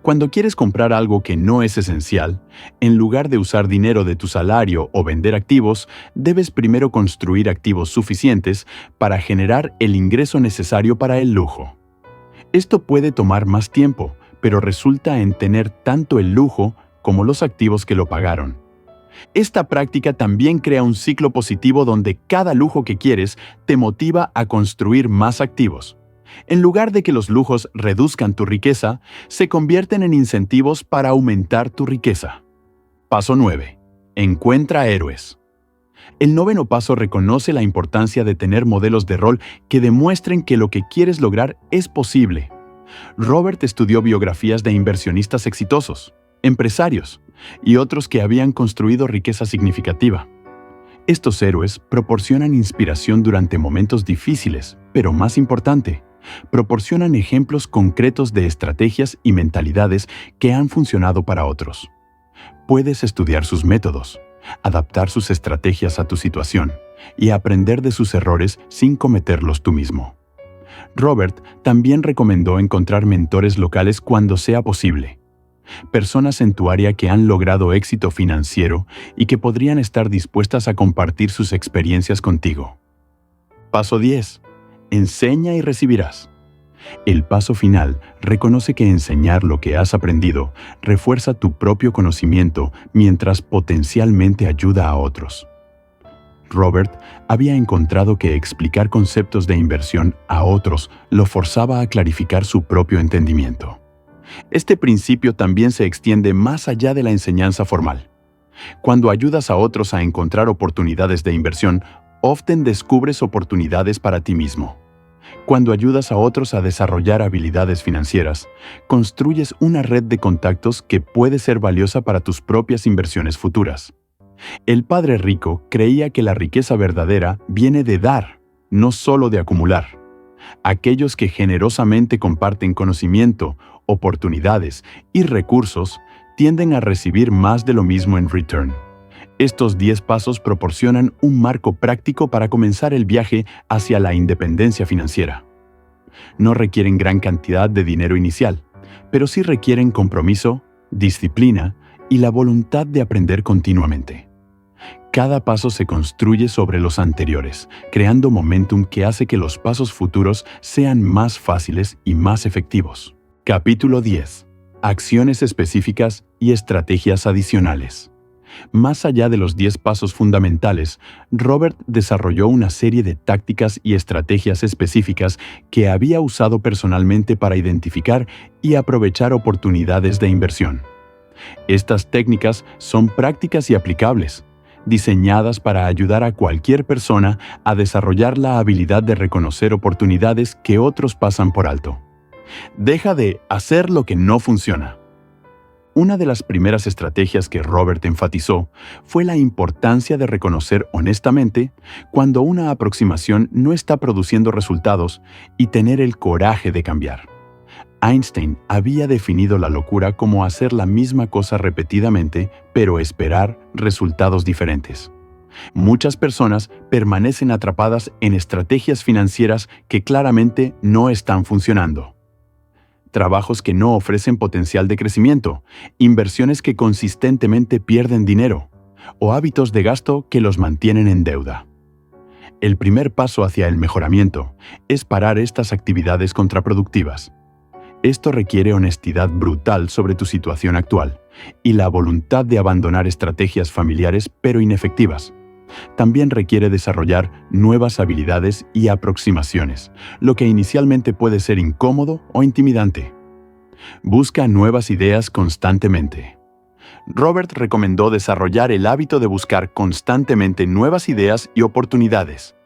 Cuando quieres comprar algo que no es esencial, en lugar de usar dinero de tu salario o vender activos, debes primero construir activos suficientes para generar el ingreso necesario para el lujo. Esto puede tomar más tiempo, pero resulta en tener tanto el lujo como los activos que lo pagaron. Esta práctica también crea un ciclo positivo donde cada lujo que quieres te motiva a construir más activos. En lugar de que los lujos reduzcan tu riqueza, se convierten en incentivos para aumentar tu riqueza. Paso 9. Encuentra héroes. El noveno paso reconoce la importancia de tener modelos de rol que demuestren que lo que quieres lograr es posible. Robert estudió biografías de inversionistas exitosos, empresarios y otros que habían construido riqueza significativa. Estos héroes proporcionan inspiración durante momentos difíciles, pero más importante, proporcionan ejemplos concretos de estrategias y mentalidades que han funcionado para otros. Puedes estudiar sus métodos, adaptar sus estrategias a tu situación y aprender de sus errores sin cometerlos tú mismo. Robert también recomendó encontrar mentores locales cuando sea posible. Personas en tu área que han logrado éxito financiero y que podrían estar dispuestas a compartir sus experiencias contigo. Paso 10. Enseña y recibirás. El paso final reconoce que enseñar lo que has aprendido refuerza tu propio conocimiento mientras potencialmente ayuda a otros. Robert había encontrado que explicar conceptos de inversión a otros lo forzaba a clarificar su propio entendimiento. Este principio también se extiende más allá de la enseñanza formal. Cuando ayudas a otros a encontrar oportunidades de inversión, often descubres oportunidades para ti mismo. Cuando ayudas a otros a desarrollar habilidades financieras, construyes una red de contactos que puede ser valiosa para tus propias inversiones futuras. El padre rico creía que la riqueza verdadera viene de dar, no solo de acumular. Aquellos que generosamente comparten conocimiento, oportunidades y recursos tienden a recibir más de lo mismo en return. Estos 10 pasos proporcionan un marco práctico para comenzar el viaje hacia la independencia financiera. No requieren gran cantidad de dinero inicial, pero sí requieren compromiso, disciplina y la voluntad de aprender continuamente. Cada paso se construye sobre los anteriores, creando momentum que hace que los pasos futuros sean más fáciles y más efectivos. Capítulo 10. Acciones específicas y estrategias adicionales. Más allá de los 10 pasos fundamentales, Robert desarrolló una serie de tácticas y estrategias específicas que había usado personalmente para identificar y aprovechar oportunidades de inversión. Estas técnicas son prácticas y aplicables, diseñadas para ayudar a cualquier persona a desarrollar la habilidad de reconocer oportunidades que otros pasan por alto. Deja de hacer lo que no funciona. Una de las primeras estrategias que Robert enfatizó fue la importancia de reconocer honestamente cuando una aproximación no está produciendo resultados y tener el coraje de cambiar. Einstein había definido la locura como hacer la misma cosa repetidamente, pero esperar resultados diferentes. Muchas personas permanecen atrapadas en estrategias financieras que claramente no están funcionando. Trabajos que no ofrecen potencial de crecimiento, inversiones que consistentemente pierden dinero, o hábitos de gasto que los mantienen en deuda. El primer paso hacia el mejoramiento es parar estas actividades contraproductivas. Esto requiere honestidad brutal sobre tu situación actual y la voluntad de abandonar estrategias familiares pero inefectivas. También requiere desarrollar nuevas habilidades y aproximaciones, lo que inicialmente puede ser incómodo o intimidante. Busca nuevas ideas constantemente. Robert recomendó desarrollar el hábito de buscar constantemente nuevas ideas y oportunidades.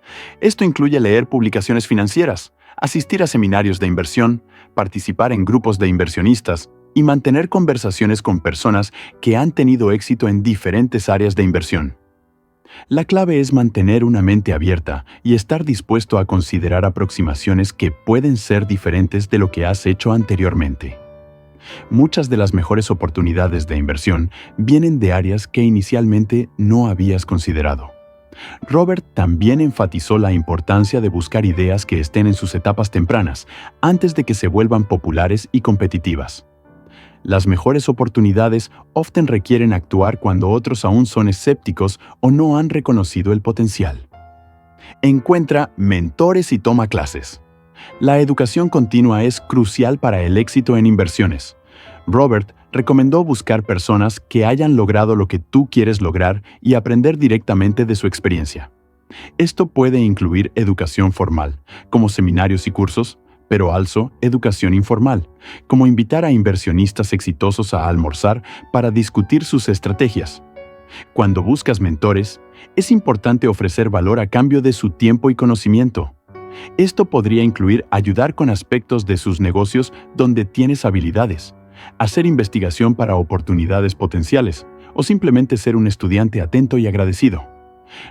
Esto incluye leer publicaciones financieras, asistir a seminarios de inversión, participar en grupos de inversionistas y mantener conversaciones con personas que han tenido éxito en diferentes áreas de inversión. La clave es mantener una mente abierta y estar dispuesto a considerar aproximaciones que pueden ser diferentes de lo que has hecho anteriormente. Muchas de las mejores oportunidades de inversión vienen de áreas que inicialmente no habías considerado. Robert también enfatizó la importancia de buscar ideas que estén en sus etapas tempranas, antes de que se vuelvan populares y competitivas. Las mejores oportunidades often requieren actuar cuando otros aún son escépticos o no han reconocido el potencial. Encuentra mentores y toma clases. La educación continua es crucial para el éxito en inversiones. Robert recomendó buscar personas que hayan logrado lo que tú quieres lograr y aprender directamente de su experiencia. Esto puede incluir educación formal, como seminarios y cursos, pero also educación informal, como invitar a inversionistas exitosos a almorzar para discutir sus estrategias. Cuando buscas mentores, es importante ofrecer valor a cambio de su tiempo y conocimiento. Esto podría incluir ayudar con aspectos de sus negocios donde tienes habilidades, hacer investigación para oportunidades potenciales o simplemente ser un estudiante atento y agradecido.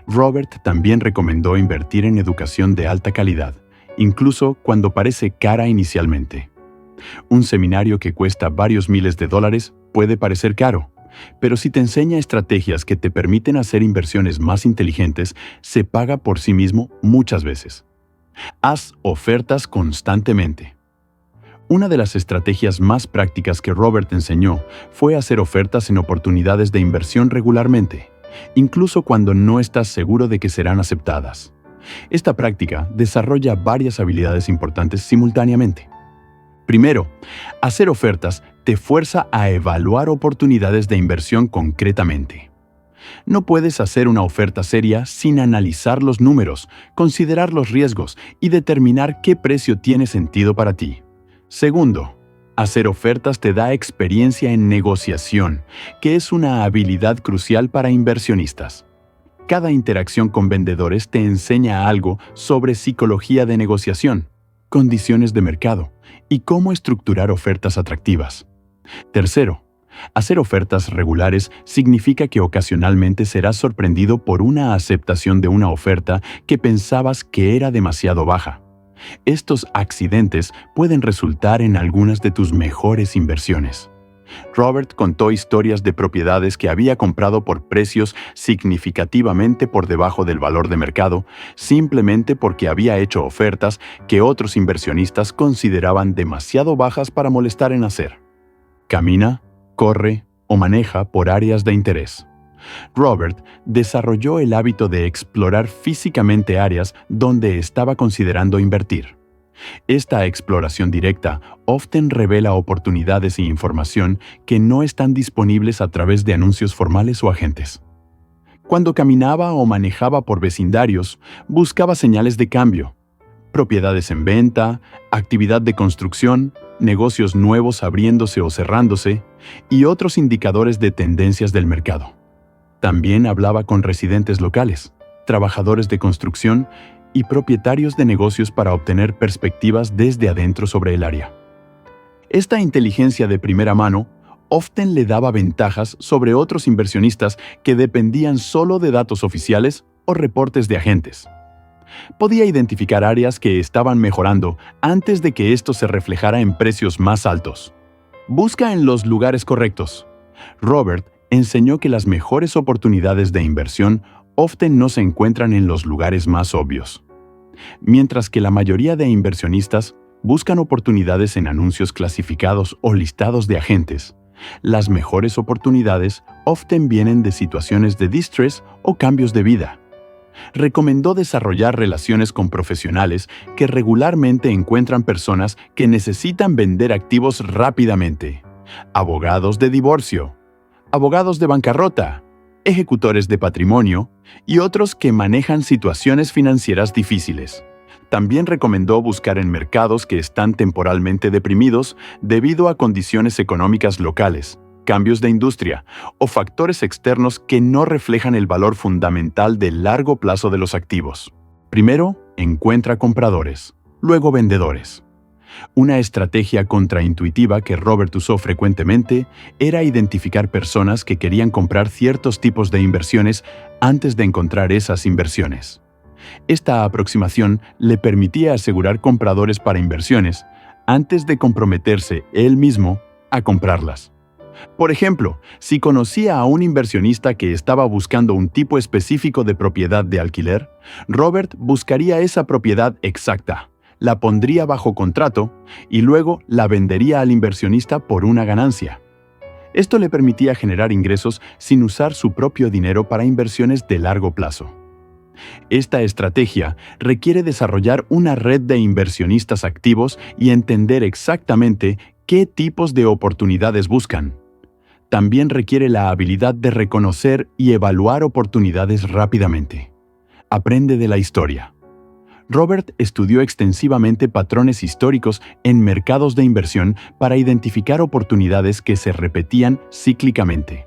Robert también recomendó invertir en educación de alta calidad, incluso cuando parece cara inicialmente. Un seminario que cuesta varios miles de dólares puede parecer caro, pero si te enseña estrategias que te permiten hacer inversiones más inteligentes, se paga por sí mismo muchas veces. Haz ofertas constantemente. Una de las estrategias más prácticas que Robert enseñó fue hacer ofertas en oportunidades de inversión regularmente, incluso cuando no estás seguro de que serán aceptadas. Esta práctica desarrolla varias habilidades importantes simultáneamente. Primero, hacer ofertas te fuerza a evaluar oportunidades de inversión concretamente. No puedes hacer una oferta seria sin analizar los números, considerar los riesgos y determinar qué precio tiene sentido para ti. Segundo, hacer ofertas te da experiencia en negociación, que es una habilidad crucial para inversionistas. Cada interacción con vendedores te enseña algo sobre psicología de negociación, condiciones de mercado y cómo estructurar ofertas atractivas. Tercero, hacer ofertas regulares significa que ocasionalmente serás sorprendido por una aceptación de una oferta que pensabas que era demasiado baja. Estos accidentes pueden resultar en algunas de tus mejores inversiones. Robert contó historias de propiedades que había comprado por precios significativamente por debajo del valor de mercado, simplemente porque había hecho ofertas que otros inversionistas consideraban demasiado bajas para molestar en hacer. Camina, corre o maneja por áreas de interés. Robert desarrolló el hábito de explorar físicamente áreas donde estaba considerando invertir. Esta exploración directa often revela oportunidades e información que no están disponibles a través de anuncios formales o agentes. Cuando caminaba o manejaba por vecindarios, buscaba señales de cambio, propiedades en venta, actividad de construcción, negocios nuevos abriéndose o cerrándose y otros indicadores de tendencias del mercado. También hablaba con residentes locales, trabajadores de construcción y propietarios de negocios para obtener perspectivas desde adentro sobre el área. Esta inteligencia de primera mano often le daba ventajas sobre otros inversionistas que dependían solo de datos oficiales o reportes de agentes. Podía identificar áreas que estaban mejorando antes de que esto se reflejara en precios más altos. Busca en los lugares correctos. Robert enseñó que las mejores oportunidades de inversión often no se encuentran en los lugares más obvios. Mientras que la mayoría de inversionistas buscan oportunidades en anuncios clasificados o listados de agentes, las mejores oportunidades often vienen de situaciones de distress o cambios de vida. Recomendó desarrollar relaciones con profesionales que regularmente encuentran personas que necesitan vender activos rápidamente, abogados de divorcio, abogados de bancarrota, ejecutores de patrimonio y otros que manejan situaciones financieras difíciles. También recomendó buscar en mercados que están temporalmente deprimidos debido a condiciones económicas locales, cambios de industria o factores externos que no reflejan el valor fundamental del largo plazo de los activos. Primero, encuentra compradores, luego vendedores. Una estrategia contraintuitiva que Robert usó frecuentemente era identificar personas que querían comprar ciertos tipos de inversiones antes de encontrar esas inversiones. Esta aproximación le permitía asegurar compradores para inversiones antes de comprometerse él mismo a comprarlas. Por ejemplo, si conocía a un inversionista que estaba buscando un tipo específico de propiedad de alquiler, Robert buscaría esa propiedad exacta, la pondría bajo contrato y luego la vendería al inversionista por una ganancia. Esto le permitía generar ingresos sin usar su propio dinero para inversiones de largo plazo. Esta estrategia requiere desarrollar una red de inversionistas activos y entender exactamente qué tipos de oportunidades buscan. También requiere la habilidad de reconocer y evaluar oportunidades rápidamente. Aprende de la historia. Robert estudió extensivamente patrones históricos en mercados de inversión para identificar oportunidades que se repetían cíclicamente.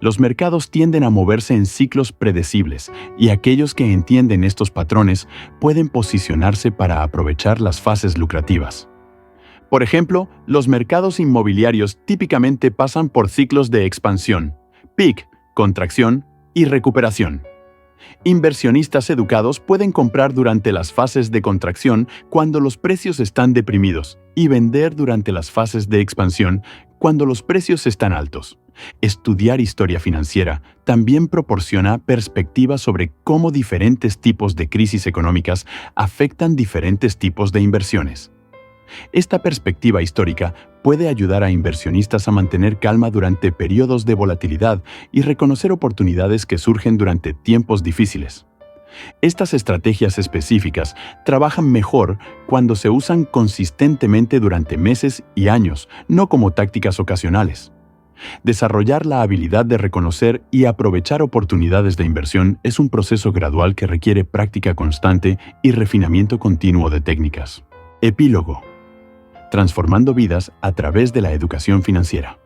Los mercados tienden a moverse en ciclos predecibles y aquellos que entienden estos patrones pueden posicionarse para aprovechar las fases lucrativas. Por ejemplo, los mercados inmobiliarios típicamente pasan por ciclos de expansión, peak, contracción y recuperación. Inversionistas educados pueden comprar durante las fases de contracción cuando los precios están deprimidos y vender durante las fases de expansión cuando los precios están altos. Estudiar historia financiera también proporciona perspectivas sobre cómo diferentes tipos de crisis económicas afectan diferentes tipos de inversiones. Esta perspectiva histórica puede ayudar a inversionistas a mantener calma durante periodos de volatilidad y reconocer oportunidades que surgen durante tiempos difíciles. Estas estrategias específicas trabajan mejor cuando se usan consistentemente durante meses y años, no como tácticas ocasionales. Desarrollar la habilidad de reconocer y aprovechar oportunidades de inversión es un proceso gradual que requiere práctica constante y refinamiento continuo de técnicas. Epílogo. Transformando vidas a través de la educación financiera.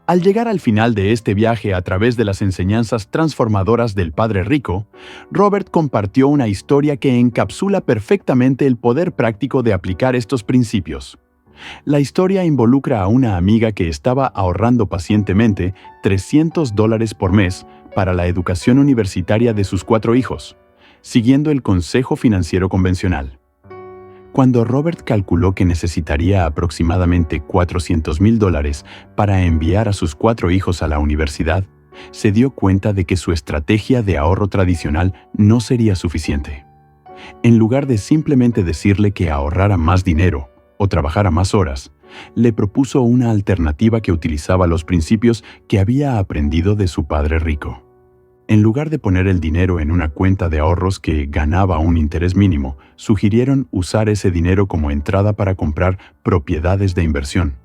Al llegar al final de este viaje a través de las enseñanzas transformadoras del Padre Rico, Robert compartió una historia que encapsula perfectamente el poder práctico de aplicar estos principios. La historia involucra a una amiga que estaba ahorrando pacientemente $300 por mes para la educación universitaria de sus 4 hijos, siguiendo el consejo financiero convencional. Cuando Robert calculó que necesitaría aproximadamente $400,000 para enviar a sus 4 hijos a la universidad, se dio cuenta de que su estrategia de ahorro tradicional no sería suficiente. En lugar de simplemente decirle que ahorrara más dinero o trabajara más horas, le propuso una alternativa que utilizaba los principios que había aprendido de su padre rico. En lugar de poner el dinero en una cuenta de ahorros que ganaba un interés mínimo, sugirieron usar ese dinero como entrada para comprar propiedades de inversión.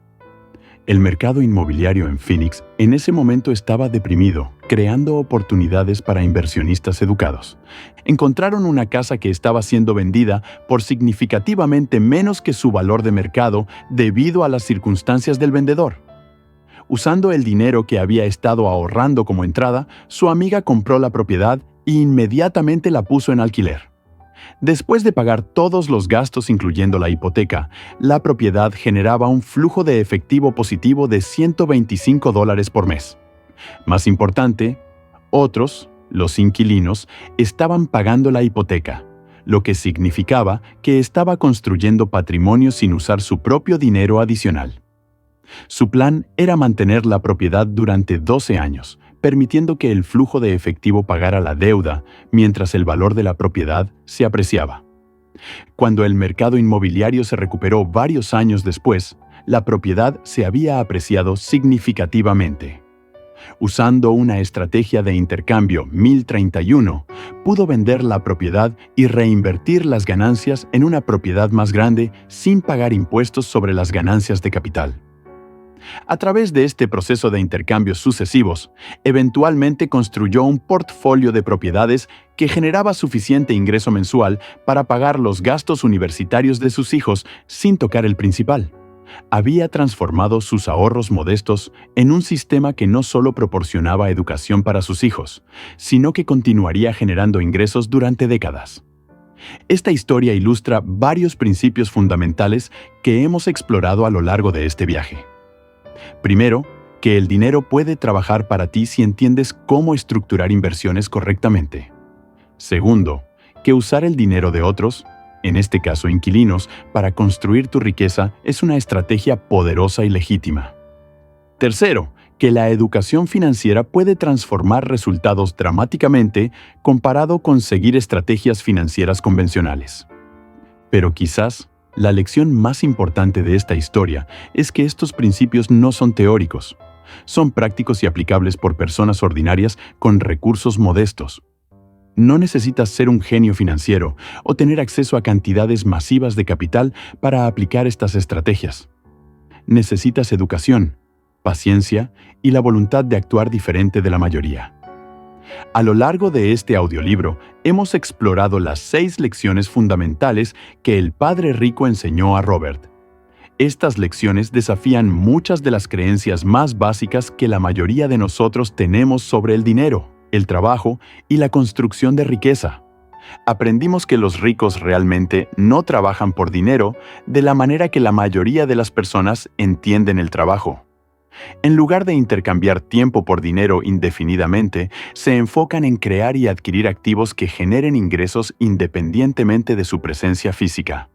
El mercado inmobiliario en Phoenix en ese momento estaba deprimido, creando oportunidades para inversionistas educados. Encontraron una casa que estaba siendo vendida por significativamente menos que su valor de mercado debido a las circunstancias del vendedor. Usando el dinero que había estado ahorrando como entrada, su amiga compró la propiedad e inmediatamente la puso en alquiler. Después de pagar todos los gastos incluyendo la hipoteca, la propiedad generaba un flujo de efectivo positivo de $125 por mes. Más importante, otros, los inquilinos, estaban pagando la hipoteca, lo que significaba que estaba construyendo patrimonio sin usar su propio dinero adicional. Su plan era mantener la propiedad durante 12 años, permitiendo que el flujo de efectivo pagara la deuda mientras el valor de la propiedad se apreciaba. Cuando el mercado inmobiliario se recuperó varios años después, la propiedad se había apreciado significativamente. Usando una estrategia de intercambio 1031, pudo vender la propiedad y reinvertir las ganancias en una propiedad más grande sin pagar impuestos sobre las ganancias de capital. A través de este proceso de intercambios sucesivos, eventualmente construyó un portfolio de propiedades que generaba suficiente ingreso mensual para pagar los gastos universitarios de sus hijos sin tocar el principal. Había transformado sus ahorros modestos en un sistema que no solo proporcionaba educación para sus hijos, sino que continuaría generando ingresos durante décadas. Esta historia ilustra varios principios fundamentales que hemos explorado a lo largo de este viaje. Primero, que el dinero puede trabajar para ti si entiendes cómo estructurar inversiones correctamente. Segundo, que usar el dinero de otros, en este caso inquilinos, para construir tu riqueza es una estrategia poderosa y legítima. Tercero, que la educación financiera puede transformar resultados dramáticamente comparado con seguir estrategias financieras convencionales. Pero quizás, la lección más importante de esta historia es que estos principios no son teóricos. Son prácticos y aplicables por personas ordinarias con recursos modestos. No necesitas ser un genio financiero o tener acceso a cantidades masivas de capital para aplicar estas estrategias. Necesitas educación, paciencia y la voluntad de actuar diferente de la mayoría. A lo largo de este audiolibro, hemos explorado las 6 lecciones fundamentales que el Padre Rico enseñó a Robert. Estas lecciones desafían muchas de las creencias más básicas que la mayoría de nosotros tenemos sobre el dinero, el trabajo y la construcción de riqueza. Aprendimos que los ricos realmente no trabajan por dinero de la manera que la mayoría de las personas entienden el trabajo. En lugar de intercambiar tiempo por dinero indefinidamente, se enfocan en crear y adquirir activos que generen ingresos independientemente de su presencia física.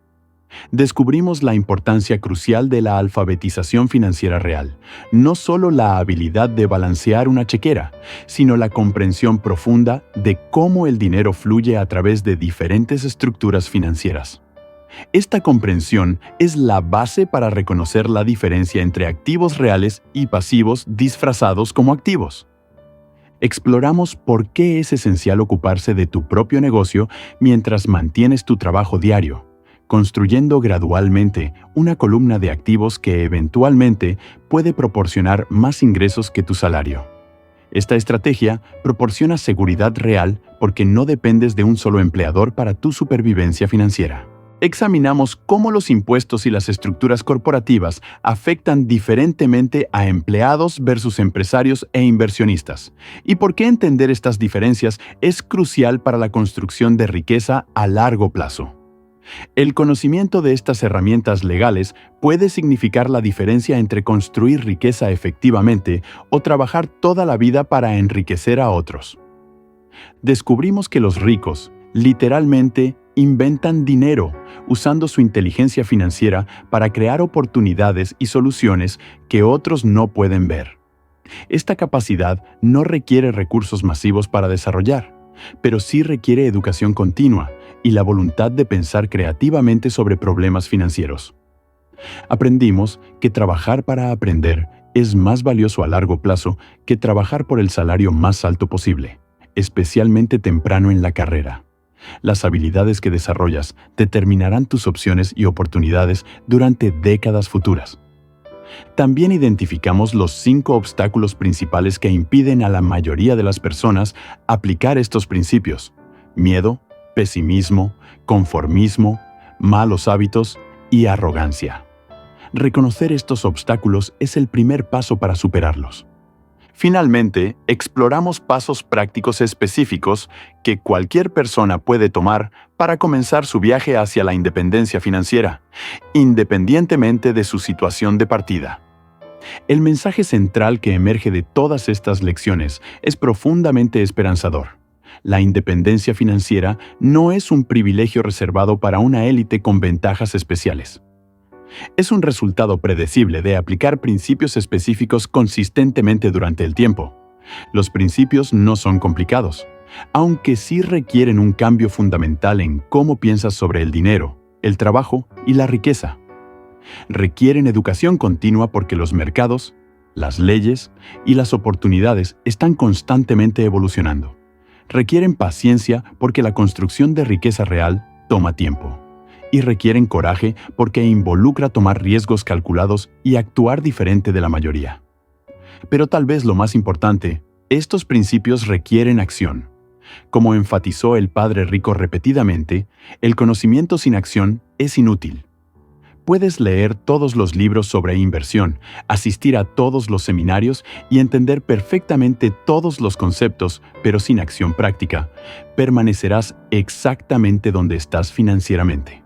Descubrimos la importancia crucial de la alfabetización financiera real, no solo la habilidad de balancear una chequera, sino la comprensión profunda de cómo el dinero fluye a través de diferentes estructuras financieras. Esta comprensión es la base para reconocer la diferencia entre activos reales y pasivos disfrazados como activos. Exploramos por qué es esencial ocuparse de tu propio negocio mientras mantienes tu trabajo diario, construyendo gradualmente una columna de activos que eventualmente puede proporcionar más ingresos que tu salario. Esta estrategia proporciona seguridad real porque no dependes de un solo empleador para tu supervivencia financiera. Examinamos cómo los impuestos y las estructuras corporativas afectan diferentemente a empleados versus empresarios e inversionistas, y por qué entender estas diferencias es crucial para la construcción de riqueza a largo plazo. El conocimiento de estas herramientas legales puede significar la diferencia entre construir riqueza efectivamente o trabajar toda la vida para enriquecer a otros. Descubrimos que los ricos, literalmente, inventan dinero, usando su inteligencia financiera para crear oportunidades y soluciones que otros no pueden ver. Esta capacidad no requiere recursos masivos para desarrollar, pero sí requiere educación continua y la voluntad de pensar creativamente sobre problemas financieros. Aprendimos que trabajar para aprender es más valioso a largo plazo que trabajar por el salario más alto posible, especialmente temprano en la carrera. Las habilidades que desarrollas determinarán tus opciones y oportunidades durante décadas futuras. También identificamos los 5 obstáculos principales que impiden a la mayoría de las personas aplicar estos principios: miedo, pesimismo, conformismo, malos hábitos y arrogancia. Reconocer estos obstáculos es el primer paso para superarlos. Finalmente, exploramos pasos prácticos específicos que cualquier persona puede tomar para comenzar su viaje hacia la independencia financiera, independientemente de su situación de partida. El mensaje central que emerge de todas estas lecciones es profundamente esperanzador. La independencia financiera no es un privilegio reservado para una élite con ventajas especiales. Es un resultado predecible de aplicar principios específicos consistentemente durante el tiempo. Los principios no son complicados, aunque sí requieren un cambio fundamental en cómo piensas sobre el dinero, el trabajo y la riqueza. Requieren educación continua porque los mercados, las leyes y las oportunidades están constantemente evolucionando. Requieren paciencia porque la construcción de riqueza real toma tiempo. Y requieren coraje porque involucra tomar riesgos calculados y actuar diferente de la mayoría. Pero tal vez lo más importante, estos principios requieren acción. Como enfatizó el padre rico repetidamente, el conocimiento sin acción es inútil. Puedes leer todos los libros sobre inversión, asistir a todos los seminarios y entender perfectamente todos los conceptos, pero sin acción práctica, permanecerás exactamente donde estás financieramente.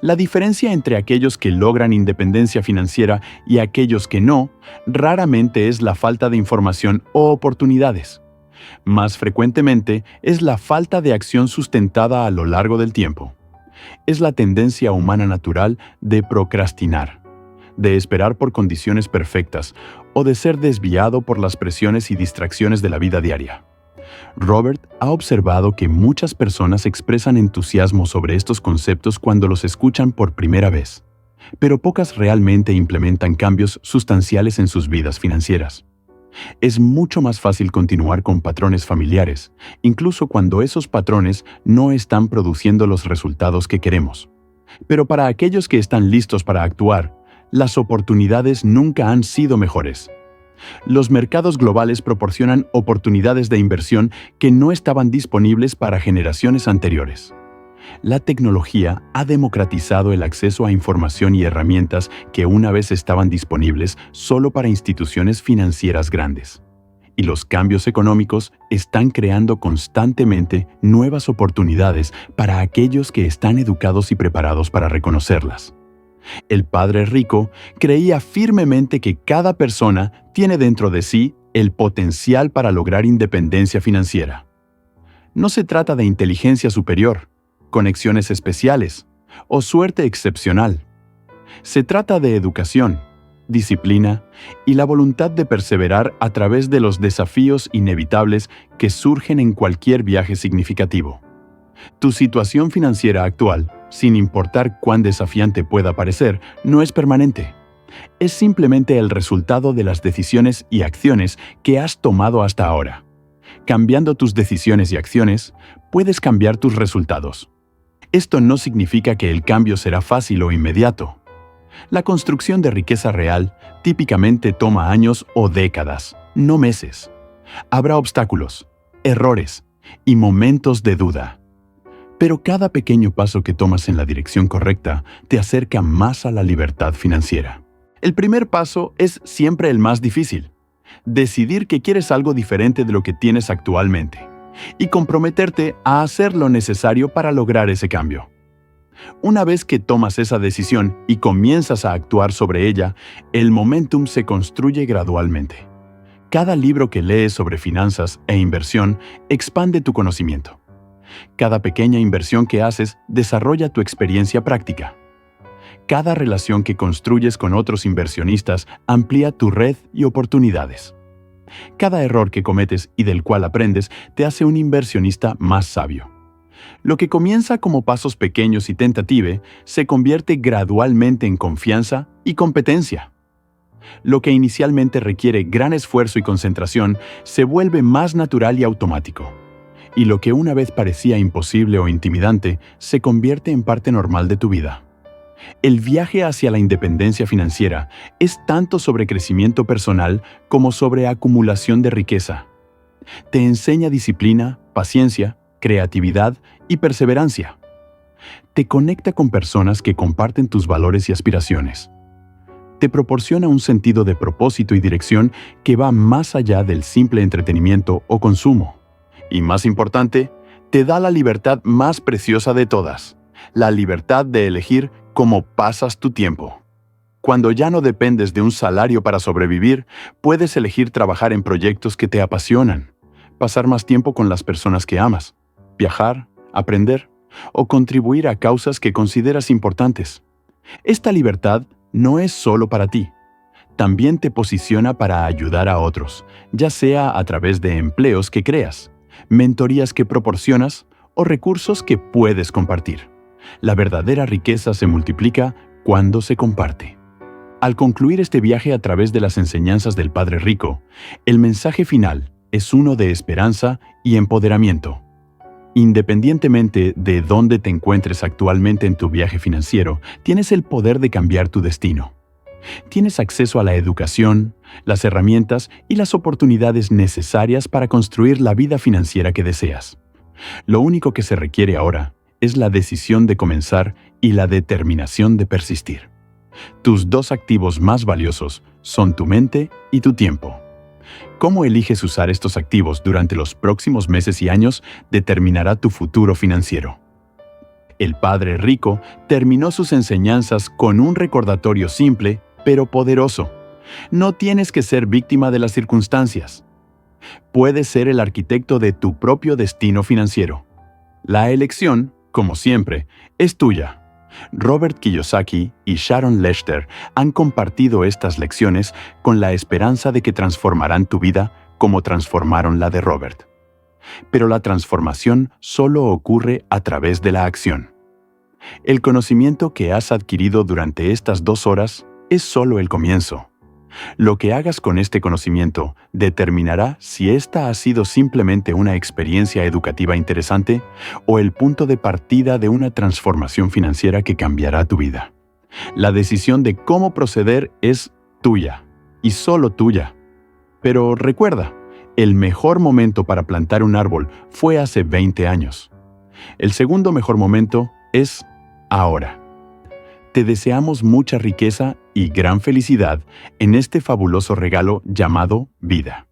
La diferencia entre aquellos que logran independencia financiera y aquellos que no, raramente es la falta de información o oportunidades. Más frecuentemente es la falta de acción sustentada a lo largo del tiempo. Es la tendencia humana natural de procrastinar, de esperar por condiciones perfectas o de ser desviado por las presiones y distracciones de la vida diaria. Robert ha observado que muchas personas expresan entusiasmo sobre estos conceptos cuando los escuchan por primera vez, pero pocas realmente implementan cambios sustanciales en sus vidas financieras. Es mucho más fácil continuar con patrones familiares, incluso cuando esos patrones no están produciendo los resultados que queremos. Pero para aquellos que están listos para actuar, las oportunidades nunca han sido mejores. Los mercados globales proporcionan oportunidades de inversión que no estaban disponibles para generaciones anteriores. La tecnología ha democratizado el acceso a información y herramientas que una vez estaban disponibles solo para instituciones financieras grandes. Y los cambios económicos están creando constantemente nuevas oportunidades para aquellos que están educados y preparados para reconocerlas. El padre rico creía firmemente que cada persona tiene dentro de sí el potencial para lograr independencia financiera. No se trata de inteligencia superior, conexiones especiales o suerte excepcional. Se trata de educación, disciplina y la voluntad de perseverar a través de los desafíos inevitables que surgen en cualquier viaje significativo. Tu situación financiera actual, sin importar cuán desafiante pueda parecer, no es permanente. Es simplemente el resultado de las decisiones y acciones que has tomado hasta ahora. Cambiando tus decisiones y acciones, puedes cambiar tus resultados. Esto no significa que el cambio será fácil o inmediato. La construcción de riqueza real típicamente toma años o décadas, no meses. Habrá obstáculos, errores y momentos de duda. Pero cada pequeño paso que tomas en la dirección correcta te acerca más a la libertad financiera. El primer paso es siempre el más difícil. Decidir que quieres algo diferente de lo que tienes actualmente y comprometerte a hacer lo necesario para lograr ese cambio. Una vez que tomas esa decisión y comienzas a actuar sobre ella, el momentum se construye gradualmente. Cada libro que lees sobre finanzas e inversión expande tu conocimiento. Cada pequeña inversión que haces desarrolla tu experiencia práctica. Cada relación que construyes con otros inversionistas amplía tu red y oportunidades. Cada error que cometes y del cual aprendes te hace un inversionista más sabio. Lo que comienza como pasos pequeños y tentative se convierte gradualmente en confianza y competencia. Lo que inicialmente requiere gran esfuerzo y concentración se vuelve más natural y automático. Y lo que una vez parecía imposible o intimidante se convierte en parte normal de tu vida. El viaje hacia la independencia financiera es tanto sobre crecimiento personal como sobre acumulación de riqueza. Te enseña disciplina, paciencia, creatividad y perseverancia. Te conecta con personas que comparten tus valores y aspiraciones. Te proporciona un sentido de propósito y dirección que va más allá del simple entretenimiento o consumo. Y más importante, te da la libertad más preciosa de todas, la libertad de elegir cómo pasas tu tiempo. Cuando ya no dependes de un salario para sobrevivir, puedes elegir trabajar en proyectos que te apasionan, pasar más tiempo con las personas que amas, viajar, aprender o contribuir a causas que consideras importantes. Esta libertad no es solo para ti. También te posiciona para ayudar a otros, ya sea a través de empleos que creas, mentorías que proporcionas o recursos que puedes compartir. La verdadera riqueza se multiplica cuando se comparte. Al concluir este viaje a través de las enseñanzas del Padre Rico, el mensaje final es uno de esperanza y empoderamiento. Independientemente de dónde te encuentres actualmente en tu viaje financiero, tienes el poder de cambiar tu destino. Tienes acceso a la educación, las herramientas y las oportunidades necesarias para construir la vida financiera que deseas. Lo único que se requiere ahora es la decisión de comenzar y la determinación de persistir. Tus dos activos más valiosos son tu mente y tu tiempo. Cómo eliges usar estos activos durante los próximos meses y años determinará tu futuro financiero. El Padre Rico terminó sus enseñanzas con un recordatorio simple, pero poderoso. No tienes que ser víctima de las circunstancias. Puedes ser el arquitecto de tu propio destino financiero. La elección, como siempre, es tuya. Robert Kiyosaki y Sharon Lechter han compartido estas lecciones con la esperanza de que transformarán tu vida como transformaron la de Robert. Pero la transformación solo ocurre a través de la acción. El conocimiento que has adquirido durante estas 2 horas es solo el comienzo. Lo que hagas con este conocimiento determinará si esta ha sido simplemente una experiencia educativa interesante o el punto de partida de una transformación financiera que cambiará tu vida. La decisión de cómo proceder es tuya, y solo tuya. Pero recuerda, el mejor momento para plantar un árbol fue hace 20 años. El segundo mejor momento es ahora. Te deseamos mucha riqueza y gran felicidad en este fabuloso regalo llamado vida.